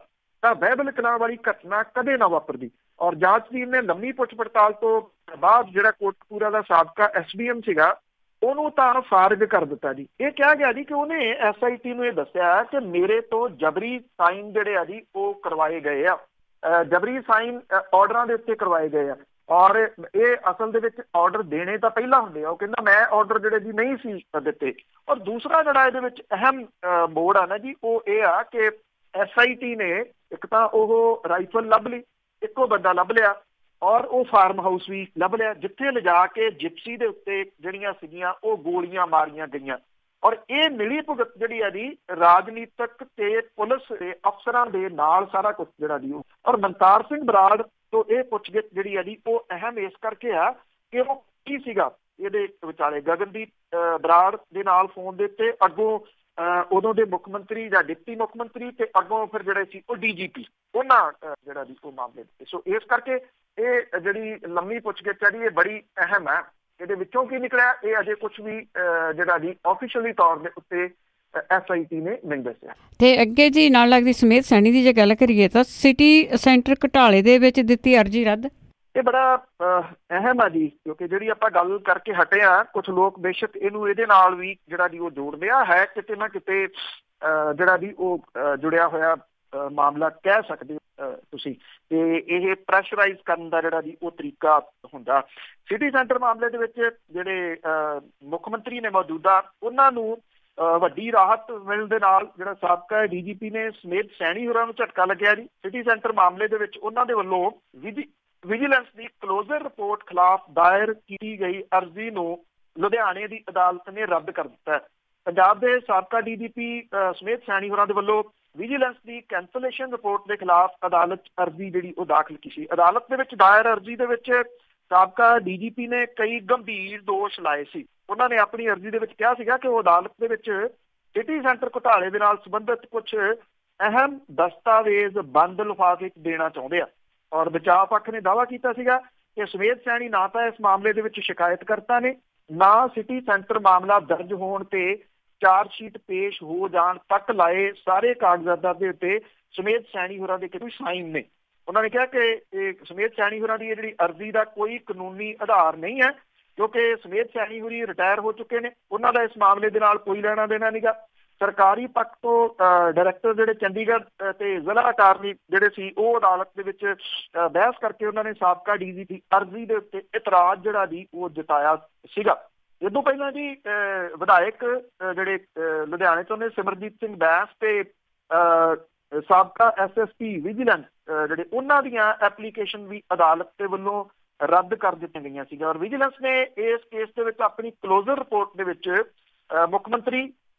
ਤਾਂ ਬਹਿਬਲ ਕਲਾਂ ਵਾਲੀ ਘਟਨਾ ਕਦੇ ਨਾ ਵਾਪਰਦੀ, ਔਰ ਜਾਂਚ ਟੀਮ ਨੇ ਲੰਮੀ ਪੁੱਛ ਪੜਤਾਲ ਤੋਂ ਬਾਅਦ ਜਿਹੜਾ ਕੋਟਕਪੂਰਾ ਦਾ ਸਾਬਕਾ SDM ਸੀਗਾ ਉਹਨੂੰ ਤਾਂ ਫਾਰਗ ਕਰ ਦਿੱਤਾ ਜੀ। ਇਹ ਕਿਹਾ ਗਿਆ ਜੀ ਕਿ ਉਹਨੇ SIT ਨੂੰ ਇਹ ਦੱਸਿਆ ਕਿ ਮੇਰੇ ਤੋਂ ਜਬਰੀ ਸਾਈਨ ਜਿਹੜੇ ਆ ਜੀ ਉਹ ਕਰਵਾਏ ਗਏ ਆ, ਜਬਰੀ ਸਾਈਨ ਆਰਡਰਾਂ ਦੇ ਉੱਤੇ ਕਰਵਾਏ ਗਏ ਆ, ਔਰ ਇਹ ਅਸਲ ਦੇ ਵਿੱਚ ਆਰਡਰ ਦੇਣੇ ਤਾਂ ਪਹਿਲਾਂ ਹੁੰਦੇ ਆ। ਉਹ ਕਹਿੰਦਾ ਮੈਂ ਆਰਡਰ ਜਿਹੜੇ ਜੀ ਨਹੀਂ ਸੀ ਦਿੱਤੇ। ਔਰ ਦੂਸਰਾ ਜਿਹੜਾ ਇਹਦੇ ਵਿੱਚ ਅਹਿਮ ਮੋੜ ਆ ਨਾ ਜੀ, ਉਹ ਇਹ ਆ ਕਿ SIT ਨੇ ਇੱਕ ਤਾਂ ਉਹ ਰਾਈਫਲ ਲੱਭ ਲਈ, ਇੱਕੋ ਬੰਦਾ ਲੱਭ ਲਿਆ, ਔਰ ਉਹ ਫਾਰਮ ਹਾਊਸ ਵੀ ਲੱਭ ਲਿਆ ਜਿੱਥੇ ਲਿਜਾ ਕੇ ਜਿਪਸੀ ਦੇ ਉੱਤੇ ਜਿਹੜੀਆਂ ਸੀਗੀਆਂ ਉਹ ਗੋਲੀਆਂ ਮਾਰੀਆਂ ਗਈਆਂ। ਔਰ ਇਹ ਮਿਲੀ ਭੁਗਤ ਜਿਹੜੀ ਆ ਜੀ ਰਾਜਨੀਤਿਕ ਤੇ ਪੁਲਿਸ ਦੇ ਅਫਸਰਾਂ ਦੇ ਨਾਲ ਸਾਰਾ ਕੁਝ ਜਿਹੜਾ ਜੀ ਉਹ, ਔਰ ਮਨਤਾਰ ਸਿੰਘ ਬਰਾੜ ਤੋਂ ਇਹ ਪੁੱਛਗਿੱਛ ਜਿਹੜੀ ਆ ਜੀ ਉਹ ਅਹਿਮ ਇਸ ਕਰਕੇ ਆ ਕਿ ਉਹ ਕੀ ਸੀਗਾ ਇਹਦੇ ਵਿਚਾਲੇ। ਗਗਨਦੀਪ ਬਰਾੜ ਦੇ ਨਾਲ ਫੋਨ ਦੇ ਉੱਤੇ ਅੱਗੋਂ ਉਦੋਂ ਦੇ ਮੁੱਖ ਮੰਤਰੀ ਜਾਂ ਡਿਪਟੀ ਮੁੱਖ ਮੰਤਰੀ ਤੇ ਅੱਗੋਂ ਫਿਰ ਜਿਹੜੇ ਸੀ ਉਹ DGP, ਉਹਨਾਂ ਜਿਹੜਾ ਜੀ ਉਹ ਮਾਮਲੇ ਦੇ। ਸੋ ਇਸ ਕਰਕੇ ਇਹ ਜਿਹੜੀ ਲੰਮੀ ਪੁੱਛਗਿੱਛ ਹੈ ਜੀ ਇਹ ਬੜੀ ਅਹਿਮ ਹੈ। ਇਹਦੇ ਵਿੱਚੋਂ ਕੀ ਨਿਕਲਿਆ ਇਹ ਅਜੇ ਕੁਝ ਵੀ ਜਿਹੜਾ ਜੀ ਆਫੀਸ਼ੀਅਲੀ ਤੌਰ ਦੇ ਉੱਤੇ SIT ਨੇ ਨਹੀਂ ਦੱਸਿਆ। ਤੇ ਅੱਗੇ ਜੀ ਨਾਲ ਲੱਗਦੀ ਸਮੇਤ ਸੈਣੀ ਦੀ ਜੇ ਗੱਲ ਕਰੀਏ ਤਾਂ ਸਿਟੀ ਸੈਂਟਰ ਘਟਾਲੇ ਦੇ ਵਿੱਚ ਦਿੱਤੀ ਅਰਜੀ ਰੱਦ। ਇਹ ਬੜਾ ਅਹਿਮ ਆ ਜੀ, ਕਿਉਂਕਿ ਜਿਹੜੀ ਆਪਾਂ ਗੱਲ ਕਰਕੇ ਹਟੇ ਆ, ਕੁਝ ਲੋਕ ਬੇਸ਼ੱਕ ਇਹਨੂੰ ਇਹਦੇ ਨਾਲ ਵੀ ਜਿਹੜਾ ਜੀ ਉਹ ਜੋੜਦੇ ਆ, ਹੈ ਕਿਤੇ ਨਾ ਕਿਤੇ ਜਿਹੜਾ ਜੀ ਉਹ ਜੁੜਿਆ ਹੋਇਆ ਮਾਮਲਾ ਕਹਿ ਸਕਦੇ ਤੁਸੀਂ। ਤੇ ਇਹ ਪ੍ਰੈਸ਼ਰਾਈਜ਼ ਕਰਨ ਦਾ ਜਿਹੜਾ ਜੀ ਉਹ ਤਰੀਕਾ ਹੁੰਦਾ। ਸਿਟੀ ਸੈਂਟਰ ਮਾਮਲੇ ਦੇ ਵਿੱਚ ਜਿਹੜੇ ਮੁੱਖ ਮੰਤਰੀ ਨੇ ਮੌਜੂਦਾ, ਉਹਨਾਂ ਨੂੰ ਵੱਡੀ ਰਾਹਤ ਮਿਲਣ ਦੇ ਨਾਲ ਜਿਹੜਾ ਸਾਬਕਾ DGP ਨੇ ਸਮੇਤ ਸੈਣੀ ਹੋਰਾਂ ਨੂੰ ਝਟਕਾ ਲੱਗਿਆ ਜੀ। ਸਿਟੀ ਸੈਂਟਰ ਮਾਮਲੇ ਦੇ ਵਿੱਚ ਉਹਨਾਂ ਦੇ ਵੱਲੋਂ ਵਿਜੀਲੈਂਸ ਦੀ ਕਲੋਜ਼ਰ ਰਿਪੋਰਟ ਖਿਲਾਫ ਦਾਇਰ ਕੀਤੀ ਗਈ ਅਰਜ਼ੀ ਨੂੰ ਲੁਧਿਆਣੇ ਦੀ ਅਦਾਲਤ ਨੇ ਰੱਦ ਕਰ ਦਿੱਤਾ। ਪੰਜਾਬ ਦੇ ਸਾਬਕਾ DGP ਸਮੇਤ ਸੈਣੀ ਹੋਰਾਂ ਦੇ ਵੱਲੋਂ ਵਿਜੀਲੈਂਸ ਦੀ ਕੈਂਸਲੇਸ਼ਨ ਰਿਪੋਰਟ ਦੇ ਖਿਲਾਫ ਅਦਾਲਤ ਅਰਜ਼ੀ ਜਿਹੜੀ ਉਹ ਦਾਖਲ ਕੀਤੀ। ਅਦਾਲਤ ਦੇ ਵਿੱਚ ਦਾਇਰ ਅਰਜ਼ੀ ਦੇ ਵਿੱਚ ਸਾਬਕਾ DGP ਨੇ ਕਈ ਗੰਭੀਰ ਦੋਸ਼ ਲਾਏ ਸੀ। ਉਹਨਾਂ ਨੇ ਆਪਣੀ ਅਰਜ਼ੀ ਦੇ ਵਿੱਚ ਕਿਹਾ ਸੀਗਾ ਕਿ ਉਹ ਅਦਾਲਤ ਦੇ ਵਿੱਚ ਸਿਟੀ ਸੈਂਟਰ ਘੁਟਾਲੇ ਦੇ ਨਾਲ ਸੰਬੰਧਿਤ ਕੁਝ ਅਹਿਮ ਦਸਤਾਵੇਜ਼ ਬੰਦ ਲਿਫਾਫੇ ਦੇਣਾ ਚਾਹੁੰਦੇ ਆ, ਔਰ ਬਚਾਅ ਪੱਖ ਨੇ ਦਾਅਵਾ ਕੀਤਾ ਸੀਗਾ ਕਿ ਸਮੇਤ ਸੈਣੀ ਨਾ ਤਾਂ ਇਸ ਮਾਮਲੇ ਦੇ ਵਿੱਚ ਸ਼ਿਕਾਇਤਕਰਤਾ ਨੇ, ਨਾ ਸਿਟੀ ਸੈਂਟਰ ਮਾਮਲਾ ਦਰਜ ਹੋਣ ਤੇ ਚਾਰਜ ਸ਼ੀਟ ਪੇਸ਼ ਹੋ ਜਾਣ ਤੱਕ ਲਾਏ ਸਾਰੇ ਕਾਗਜ਼ਾਤਾਂ ਦੇ ਉੱਤੇ ਸਮੇਤ ਸੈਣੀ ਹੋਰਾਂ ਦੇ ਕੋਈ ਸਾਈਨ ਨੇ। ਉਹਨਾਂ ਨੇ ਕਿਹਾ ਕਿ ਇਹ ਸਮੇਤ ਸੈਣੀ ਹੋਰਾਂ ਦੀ ਜਿਹੜੀ ਅਰਜ਼ੀ ਦਾ ਕੋਈ ਕਾਨੂੰਨੀ ਆਧਾਰ ਨਹੀਂ ਹੈ, ਕਿਉਂਕਿ ਸਮੇਤ ਸੈਣੀ ਹੋਰੀ ਰਿਟਾਇਰ ਹੋ ਚੁੱਕੇ ਨੇ, ਉਹਨਾਂ ਦਾ ਇਸ ਮਾਮਲੇ ਦੇ ਨਾਲ ਕੋਈ ਲੈਣਾ ਦੇਣਾ ਨਹੀਂਗਾ। ਸਰਕਾਰੀ ਪੱਖ ਤੋਂ ਡਾਇਰੈਕਟਰ ਜਿਹੜੇ ਚੰਡੀਗੜ੍ਹ ਤੇ ਜ਼ਿਲ੍ਹਾ ਅਟਾਰਨੀ ਜਿਹੜੇ ਸੀ ਉਹ ਅਦਾਲਤ ਦੇ ਵਿੱਚ ਬਹਿਸ ਕਰਕੇ ਉਹਨਾਂ ਨੇ ਸਾਬਕਾ ਡੀਜੀ ਦੀ ਅਰਜ਼ੀ ਦੇ ਉੱਤੇ ਇਤਰਾਜ਼ ਜਿਹੜਾ ਜੀ ਉਹ ਜਤਾਇਆ ਸੀਗਾ। ਇਹ ਤੋਂ ਪਹਿਲਾਂ ਜੀ ਵਿਧਾਇਕ ਜਿਹੜੇ ਲੁਧਿਆਣੇ ਤੋਂ ਨੇ ਸਿਮਰਜੀਤ ਸਿੰਘ ਬੈਂਸ ਤੇ ਸਾਬਕਾ ਐਸਐਸਪੀ ਵਿਜੀਲੈਂਸ ਜਿਹੜੇ ਉਹਨਾਂ ਦੀਆਂ ਐਪਲੀਕੇਸ਼ਨ ਵੀ ਅਦਾਲਤ ਦੇ ਵੱਲੋਂ ਰੱਦ ਕਰ ਦਿੱਤੀਆਂ ਗਈਆਂ ਸੀਗੀਆਂ। ਔਰ ਵਿਜੀਲੈਂਸ ਨੇ ਇਸ ਕੇਸ ਦੇ ਵਿੱਚ ਆਪਣੀ ਕਲੋਜ਼ਰ ਰਿਪੋਰਟ ਦੇ ਵਿੱਚ ਮੁੱਖ ਮੰਤਰੀ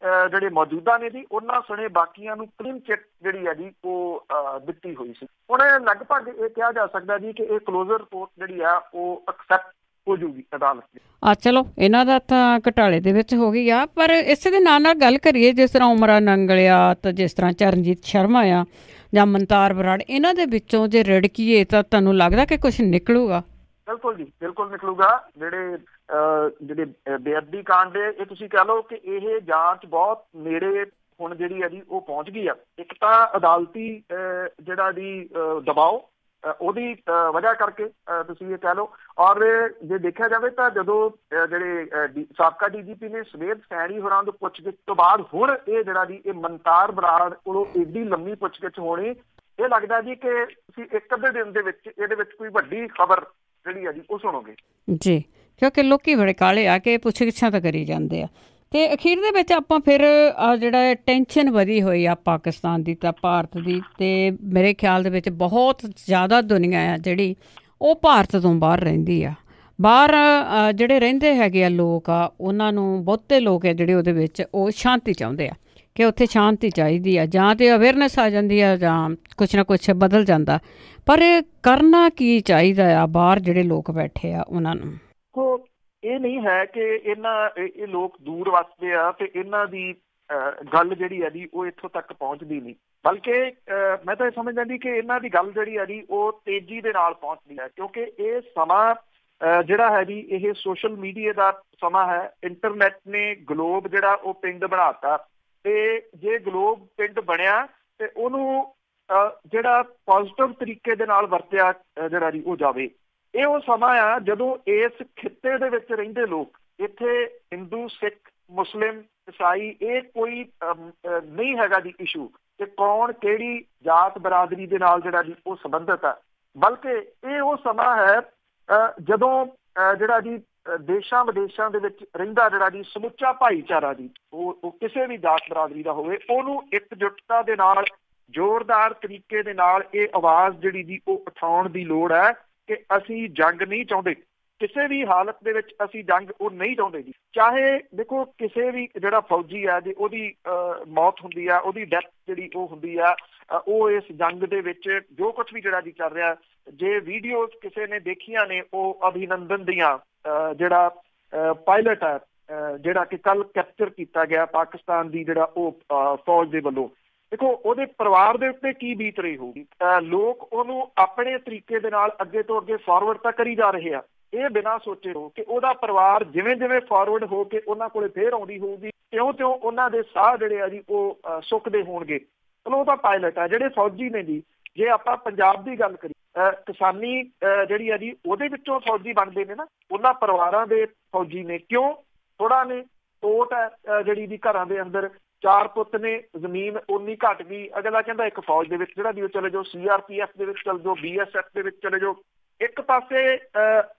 ਜਿਹੜੇ ਮੌਜੂਦਾ ਨੇ ਜੀ ਉਹਨਾਂ ਸਣੇ ਬਾਕੀਆਂ ਨੂੰ ਕਲੀਨ ਚਿੱਟ ਜਿਹੜੀ ਹੈ ਜੀ ਉਹ ਦਿੱਤੀ ਹੋਈ ਸੀ। ਹੁਣ ਲਗਭਗ ਇਹ ਕਿਹਾ ਜਾ ਸਕਦਾ ਜੀ ਕਿ ਇਹ ਕਲੋਜ਼ਰ ਰਿਪੋਰਟ ਜਿਹੜੀ ਆ ਉਹ ਐਕਸੈਪਟ ਹੋ ਜੂਗੀ ਅਦਾਲਤ ਦੀ। ਚਲੋ ਇਹਨਾਂ ਦਾ ਤਾਂ ਘਟਾਲੇ ਦੇ ਵਿੱਚ ਹੋ ਗਈ ਆ, ਪਰ ਇਸੇ ਦੇ ਨਾਲ ਨਾਲ ਗੱਲ ਕਰੀਏ ਜਿਸ ਤਰ੍ਹਾਂ ਉਮਰਾ ਨੰਗਲਿਆ ਤਾਂ ਜਿਸ ਤਰ੍ਹਾਂ ਚਰਨਜੀਤ ਸ਼ਰਮਾ ਆ ਜਾਂ ਮਨਤਾਰ ਬਰਾੜ, ਇਹਨਾਂ ਦੇ ਵਿੱਚੋਂ ਜੇ ਰਿੜਕੀਏ ਤਾਂ ਤੁਹਾਨੂੰ ਲੱਗਦਾ ਕਿ ਕੁਛ ਨਿਕਲੂਗਾ? ਬਿਲਕੁਲ ਜੀ, ਬਿਲਕੁਲ ਨਿਕਲੂਗਾ। ਜਿਹੜੇ ਬੇਅਦਬੀ ਕਾਂਡ ਇਹ ਤੁਸੀਂ ਕਹਿ ਲਓ ਕਿ ਇਹ ਜਾਂਚ ਬਹੁਤ ਨੇੜੇ ਹੁਣ ਜਿਹੜੀ ਹੈ ਜੀ ਉਹ ਪਹੁੰਚ ਗਈ ਆ। ਇੱਕ ਤਾਂ ਅਦਾਲਤੀ ਜਿਹੜਾ ਜੀ ਦਬਾਓ ਉਹਦੀ ਵਜ੍ਹਾ ਕਰਕੇ ਤੁਸੀਂ ਇਹ ਕਹਿ ਲਓ। ਔਰ ਜੇ ਦੇਖਿਆ ਜਾਵੇ ਤਾਂ ਜਦੋਂ ਜਿਹੜੇ ਸਾਬਕਾ ਡੀਜੀਪੀ ਨੇ ਸਵੇਦ ਸੈਣੀ ਹੋਰਾਂ ਤੋਂ ਪੁੱਛਗਿੱਛ ਤੋਂ ਬਾਅਦ ਹੁਣ ਇਹ ਜਿਹੜਾ ਜੀ ਇਹ ਮਨਤਾਰ ਬਰਾੜ ਕੋਲੋਂ ਏਡੀ ਲੰਮੀ ਪੁੱਛਗਿੱਛ ਹੋਣੀ, ਇਹ ਲੱਗਦਾ ਜੀ ਕਿ ਤੁਸੀਂ ਇੱਕ ਅੱਧੇ ਦਿਨ ਦੇ ਵਿੱਚ ਇਹਦੇ ਵਿੱਚ ਕੋਈ ਵੱਡੀ ਖਬਰ ਜਿਹੜੀ ਹੈ ਜੀ ਉਹ ਸੁਣੋਗੇ ਜੀ, ਕਿਉਂਕਿ ਲੋਕੀ ਬੜੇ ਕਾਲੇ ਆ ਕੇ ਪੁੱਛਗਿੱਛਾਂ ਤਾਂ ਕਰੀ ਜਾਂਦੇ ਆ। ਤੇ ਅਖੀਰ ਦੇ ਵਿੱਚ ਆਪਾਂ ਫਿਰ ਜਿਹੜਾ ਟੈਨਸ਼ਨ ਵਧੀ ਹੋਈ ਆ ਪਾਕਿਸਤਾਨ ਦੀ ਤਾਂ ਭਾਰਤ ਦੀ, ਤੇ ਮੇਰੇ ਖਿਆਲ ਦੇ ਵਿੱਚ ਬਹੁਤ ਜ਼ਿਆਦਾ ਦੁਨੀਆ ਆ ਜਿਹੜੀ ਉਹ ਭਾਰਤ ਤੋਂ ਬਾਹਰ ਰਹਿੰਦੀ ਆ। ਬਾਹਰ ਜਿਹੜੇ ਰਹਿੰਦੇ ਹੈਗੇ ਆ ਲੋਕ ਆ, ਉਹਨਾਂ ਨੂੰ ਬਹੁਤੇ ਲੋਕ ਆ ਜਿਹੜੇ ਉਹਦੇ ਵਿੱਚ ਉਹ ਸ਼ਾਂਤੀ ਚਾਹੁੰਦੇ ਆ ਕਿ ਉੱਥੇ ਸ਼ਾਂਤੀ ਚਾਹੀਦੀ ਆ, ਜਾਂ ਤਾਂ ਅਵੇਅਰਨੈਸ ਆ ਜਾਂਦੀ ਆ ਜਾਂ ਕੁਛ ਨਾ ਕੁਛ ਬਦਲ ਜਾਂਦਾ। ਪਰ ਕਰਨਾ ਕੀ ਚਾਹੀਦਾ ਆ ਬਾਹਰ ਜਿਹੜੇ ਲੋਕ ਬੈਠੇ ਆ ਉਹਨਾਂ ਨੂੰ? ਇਹ ਨਹੀਂ ਹੈ ਕਿ ਇਹ ਲੋਕ ਦੂਰ ਵਸਦੇ ਆ ਤੇ ਇਹਨਾਂ ਦੀ ਗੱਲ ਜਿਹੜੀ ਹੈ ਜੀ ਉਹ ਇੱਥੋਂ ਤੱਕ ਪਹੁੰਚਦੀ ਨਹੀਂ, ਬਲਕਿ ਮੈਂ ਤਾਂ ਇਹ ਸਮਝ ਜਾਂਦੀ ਕਿ ਇਹਨਾਂ ਦੀ ਗੱਲ ਜਿਹੜੀ ਹੈ ਜੀ ਉਹ ਤੇਜ਼ੀ ਦੇ ਨਾਲ ਪਹੁੰਚਦੀ ਹੈ। ਕਿਉਂਕਿ ਇਹ ਸਮਾਂ ਜਿਹੜਾ ਹੈ ਜੀ ਇਹ ਸੋਸ਼ਲ ਮੀਡੀਆ ਦਾ ਸਮਾਂ ਹੈ। ਇੰਟਰਨੈਟ ਨੇ ਗਲੋਬ ਜਿਹੜਾ ਉਹ ਪਿੰਡ ਬਣਾਤਾ, ਤੇ ਜੇ ਗਲੋਬ ਪਿੰਡ ਬਣਿਆ ਤੇ ਉਹਨੂੰ ਜਿਹੜਾ ਪੋਜ਼ਿਟਿਵ ਤਰੀਕੇ ਦੇ ਨਾਲ ਵਰਤਿਆ ਜਿਹੜਾ ਜੀ ਉਹ ਜਾਵੇ। ਇਹ ਉਹ ਸਮਾਂ ਆ ਜਦੋਂ ਇਸ ਖਿੱਤੇ ਦੇ ਵਿੱਚ ਰਹਿੰਦੇ ਲੋਕ, ਇੱਥੇ ਹਿੰਦੂ, ਸਿੱਖ, ਮੁਸਲਿਮ, ਈਸਾਈ, ਇਹ ਕੋਈ ਨਹੀਂ ਹੈਗਾ ਜੀ ਇਸ਼ੂ ਕਿ ਕੌਣ ਕਿਹੜੀ ਜਾਤ ਬਰਾਦਰੀ ਦੇ ਨਾਲ ਜਿਹੜਾ ਜੀ ਉਹ ਸੰਬੰਧਿਤ ਹੈ, ਬਲਕਿ ਇਹ ਉਹ ਸਮਾਂ ਹੈ ਜਦੋਂ ਜਿਹੜਾ ਜੀ ਦੇਸ਼ਾਂ ਵਿਦੇਸ਼ਾਂ ਦੇ ਵਿੱਚ ਰਹਿੰਦਾ ਜਿਹੜਾ ਜੀ ਸਮੁੱਚਾ ਭਾਈਚਾਰਾ ਜੀ ਉਹ ਕਿਸੇ ਵੀ ਜਾਤ ਬਰਾਦਰੀ ਦਾ ਹੋਵੇ, ਉਹਨੂੰ ਇਕਜੁੱਟਤਾ ਦੇ ਨਾਲ ਜ਼ੋਰਦਾਰ ਤਰੀਕੇ ਦੇ ਨਾਲ ਇਹ ਆਵਾਜ਼ ਜਿਹੜੀ ਜੀ ਉਹ ਉਠਾਉਣ ਦੀ ਲੋੜ ਹੈ ਕਿ ਅਸੀਂ ਜੰਗ ਨਹੀਂ ਚਾਹੁੰਦੇ, ਕਿਸੇ ਵੀ ਹਾਲਤ ਦੇ ਵਿੱਚ ਅਸੀਂ ਜੰਗ ਉਹ ਨਹੀਂ ਚਾਹੁੰਦੇ ਜੀ। ਚਾਹੇ ਦੇਖੋ ਕਿਸੇ ਵੀ ਜਿਹੜਾ ਫੌਜੀ ਆ ਜੇ ਉਹਦੀ ਮੌਤ ਹੁੰਦੀ ਆ, ਉਹਦੀ ਡੈਥ ਜਿਹੜੀ ਉਹ ਹੁੰਦੀ ਆ, ਉਹ ਇਸ ਜੰਗ ਦੇ ਵਿੱਚ ਜੋ ਕੁਛ ਵੀ ਜਿਹੜਾ ਜੀ ਚੱਲ ਰਿਹਾ, ਜੇ ਵੀਡੀਓਜ਼ ਕਿਸੇ ਨੇ ਦੇਖੀਆਂ ਨੇ ਉਹ ਅਭਿਨੰਦਨ ਦੀਆਂ ਜਿਹੜਾ ਪਾਇਲਟ ਹੈ ਜਿਹੜਾ ਕਿ ਕੱਲ ਕੈਪਚਰ ਕੀਤਾ ਗਿਆ ਪਾਕਿਸਤਾਨ ਦੀ ਜਿਹੜਾ ਉਹ ਫੌਜ ਦੇ ਵੱਲੋਂ, ਦੇਖੋ ਉਹਦੇ ਪਰਿਵਾਰ ਦੇ ਉੱਤੇ ਕੀ ਬੀਤ ਰਹੀ ਹੋਊਗੀ। ਲੋਕ ਉਹਨੂੰ ਆਪਣੇ ਤਰੀਕੇ ਦੇ ਨਾਲ ਅੱਗੇ ਤੋਂ ਅੱਗੇ ਫਾਰਵਰਡ ਤਾਂ ਕਰੀ ਜਾ ਰਹੇ ਆ, ਇਹ ਬਿਨਾਂ ਸੋਚੇ ਹੋ ਕਿ ਉਹਦਾ ਪਰਿਵਾਰ ਜਿਵੇਂ ਜਿਵੇਂ ਫਾਰਵਰਡ ਹੋ ਕੇ ਉਹਨਾਂ ਕੋਲੇ ਫੇਰ ਆਉਂਦੀ ਹੋਊਗੀ, ਤਿਉਂ ਉਹਨਾਂ ਦੇ ਸਾਹ ਜਿਹੜੇ ਆ ਜੀ ਉਹ ਸੁੱਕਦੇ ਹੋਣਗੇ। ਚਲੋ ਉਹ ਤਾਂ ਪਾਇਲਟ ਆ, ਜਿਹੜੇ ਫੌਜੀ ਨੇ ਜੀ, ਜੇ ਆਪਾਂ ਪੰਜਾਬ ਦੀ ਗੱਲ ਕਰੀਏ, ਕਿਸਾਨੀ ਜਿਹੜੀ ਆ ਜੀ ਉਹਦੇ ਵਿੱਚੋਂ ਫੌਜੀ ਬਣਦੇ ਨੇ ਨਾ, ਉਹਨਾਂ ਪਰਿਵਾਰਾਂ ਦੇ ਫੌਜੀ ਨੇ। ਕਿਉਂ? ਥੋੜਾ ਨੇ ਟੋਟ ਹੈ ਜਿਹੜੀ ਦੀ ਘਰਾਂ ਦੇ ਅੰਦਰ, 4 ਪੁੱਤ ਨੇ, ਜ਼ਮੀਨ ਉਨੀ ਘੱਟ ਗਈ, ਅਗਲਾ ਕਹਿੰਦਾ ਇੱਕ ਫੌਜ ਦੇ ਵਿੱਚ ਜਿਹੜਾ ਵੀ ਉਹ ਚਲੇ ਜਾਓ, CRPF ਦੇ ਵਿੱਚ ਚਲੇ ਜਾਓ, BSF ਦੇ ਵਿੱਚ ਚਲੇ ਜਾਓ। ਇੱਕ ਪਾਸੇ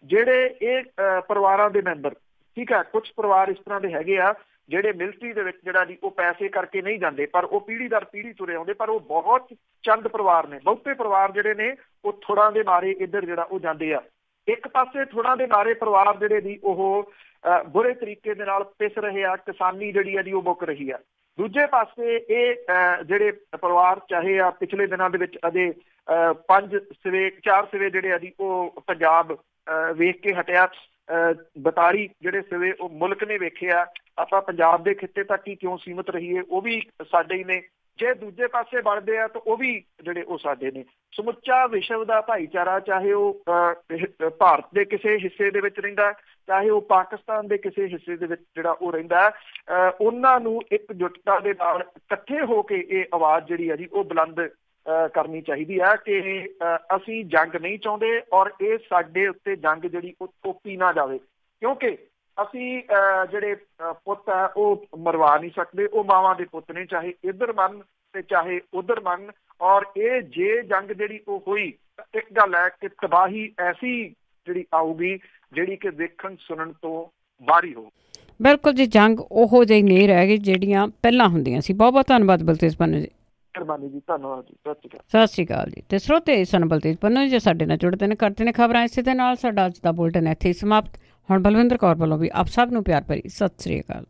ਜਿਹੜੇ ਇਹ ਪਰਿਵਾਰਾਂ ਦੇ ਮੈਂਬਰ, ਠੀਕ ਹੈ, ਕੁਛ ਪਰਿਵਾਰ ਇਸ ਤਰ੍ਹਾਂ ਦੇ ਹੈਗੇ ਆ ਜਿਹੜੇ ਮਿਲਟਰੀ ਦੇ ਵਿੱਚ ਜਿਹੜਾ ਜੀ ਉਹ ਪੈਸੇ ਕਰਕੇ ਨਹੀਂ ਜਾਂਦੇ, ਪਰ ਉਹ ਪੀੜ੍ਹੀ ਦਰ ਪੀੜ੍ਹੀ ਤੁਰੇ ਆਉਂਦੇ, ਪਰ ਉਹ ਬਹੁਤ ਚੰਦ ਪਰਿਵਾਰ ਨੇ। ਬਹੁਤੇ ਪਰਿਵਾਰ ਜਿਹੜੇ ਨੇ ਉਹ ਥੋੜਾਂ ਦੇ ਮਾਰੇ ਇੱਧਰ ਜਿਹੜਾ ਉਹ ਜਾਂਦੇ ਆ। ਇੱਕ ਪਾਸੇ ਥੋੜਾਂ ਦੇ ਮਾਰੇ ਪਰਿਵਾਰ ਜਿਹੜੇ ਦੀ ਉਹ ਬੁਰੇ ਤਰੀਕੇ ਦੇ ਨਾਲ ਪਿਸ ਰਹੇ ਆ, ਕਿਸਾਨੀ ਜਿਹੜੀ ਆ ਜੀ ਉਹ ਮੁੱਕ ਰਹੀ ਆ। ਦੂਜੇ ਪਾਸੇ ਇਹ ਜਿਹੜੇ ਪਰਿਵਾਰ, ਚਾਹੇ ਆ ਪਿਛਲੇ ਦਿਨਾਂ ਦੇ ਵਿੱਚ ਅਜੇ 4 ਸਿਵੇ ਜਿਹੜੇ ਆ ਜੀ ਉਹ ਪੰਜਾਬ ਵੇਖ ਕੇ ਹਟਿਆ, 42 ਜਿਹੜੇ ਸਿਵੇ ਉਹ ਮੁਲਕ ਨੇ ਵੇਖਿਆ। ਆਪਾਂ ਪੰਜਾਬ ਦੇ ਖਿੱਤੇ ਤੱਕ ਹੀ ਕਿਉਂ ਸੀਮਤ ਰਹੀਏ, ਉਹ ਵੀ ਸਾਡੇ ਹੀ ਨੇ। ਜੇ ਦੂਜੇ ਪਾਸੇ ਬਣਦੇ ਆ ਤਾਂ ਉਹ ਵੀ ਜਿਹੜੇ ਉਹ ਸਾਡੇ ਨੇ। ਸਮੁੱਚਾ ਵਿਸ਼ਵ ਦਾ ਭਾਈਚਾਰਾ, ਚਾਹੇ ਉਹ ਭਾਰਤ ਦੇ ਕਿਸੇ ਹਿੱਸੇ ਦੇ ਵਿੱਚ ਰਹਿੰਦਾ, ਚਾਹੇ ਉਹ ਪਾਕਿਸਤਾਨ ਦੇ ਕਿਸੇ ਹਿੱਸੇ ਦੇ ਵਿੱਚ ਜਿਹੜਾ ਉਹ ਰਹਿੰਦਾ, ਉਹਨਾਂ ਨੂੰ ਇਕਜੁੱਟਤਾ ਦੇ ਨਾਲ ਇਕੱਠੇ ਹੋ ਕੇ ਇਹ ਆਵਾਜ਼ ਜਿਹੜੀ ਆ ਜੀ ਉਹ ਬੁਲੰਦ ਕਰਨੀ ਚਾਹੀਦੀ ਹੈ ਕਿ ਅਸੀਂ ਜੰਗ ਨਹੀਂ ਚਾਹੁੰਦੇ ਔਰ ਇਹ ਸਾਡੇ ਉੱਤੇ ਜੰਗ ਜਿਹੜੀ ਉਹ ਥੋਪੀ ਨਾ ਜਾਵੇ। ਕਿਉਂਕਿ ਅਸੀਂ ਜਿਹੜੇ ਪੁੱਤ ਆ ਉਹ ਮਰਵਾ ਨਹੀਂ ਸਕਦੇ। ਉਹ ਮਾਵਾਂ ਦੇ ਪੁੱਤ ਨੇ, ਚਾਹੇ ਇੱਧਰ ਮੰਨ ਤੇ ਚਾਹੇ ਉੱਧਰ ਮੰਨ। ਔਰ ਇਹ ਜੇ ਜੰਗ ਜਿਹੜੀ ਉਹ ਹੋਈ, ਇੱਕ ਗੱਲ ਹੈ ਕਿ ਤਬਾਹੀ ਐਸੀ ਜਿਹੜੀ ਆਊਗੀ ਜਿਹੜੀ ਕਿ ਦੇਖਣ ਸੁਣਨ ਤੋਂ ਬਾਹਰੀ ਹੋ। ਬਿਲਕੁਲ ਜੀ, ਜੰਗ ਉਹੋ ਜਿਹੀ ਨਹੀਂ ਰਹਿ ਗਈ ਜਿਹੜੀਆਂ ਪਹਿਲਾਂ ਹੁੰਦੀਆਂ ਸੀ। ਬਹੁਤ ਬਹੁਤ ਧੰਨਵਾਦ ਬਲਤੇਜ ਪੰਨੂ ਜੀ। ਮਿਹਰਬਾਨੀ ਜੀ, ਧੰਨਵਾਦ ਜੀ, ਸਤਿ ਸ਼੍ਰੀ ਅਕਾਲ ਜੀ। ਤੇ ਸਰੋਤੇ ਸਨ ਬਲਤੇਜ ਪੰਨੂ ਜੀ ਸਾਡੇ ਨਾਲ ਜੁੜਦੇ ਨੇ, ਕਰਦੇ ਨੇ ਖਬਰਾਂ। ਇਸੇ ਦੇ ਨਾਲ ਸਾਡਾ ਅੱਜ ਦਾ ਬੁਲਟਨ ਇੱਥੇ ਹੀ ਸਮਾਪਤ। ਹੁਣ ਬਲਵਿੰਦਰ ਕੌਰ ਵੱਲੋਂ ਵੀ ਆਪ ਸਭ ਨੂੰ ਪਿਆਰ ਭਰੀ ਸਤਿ ਸ਼੍ਰੀ ਅਕਾਲ।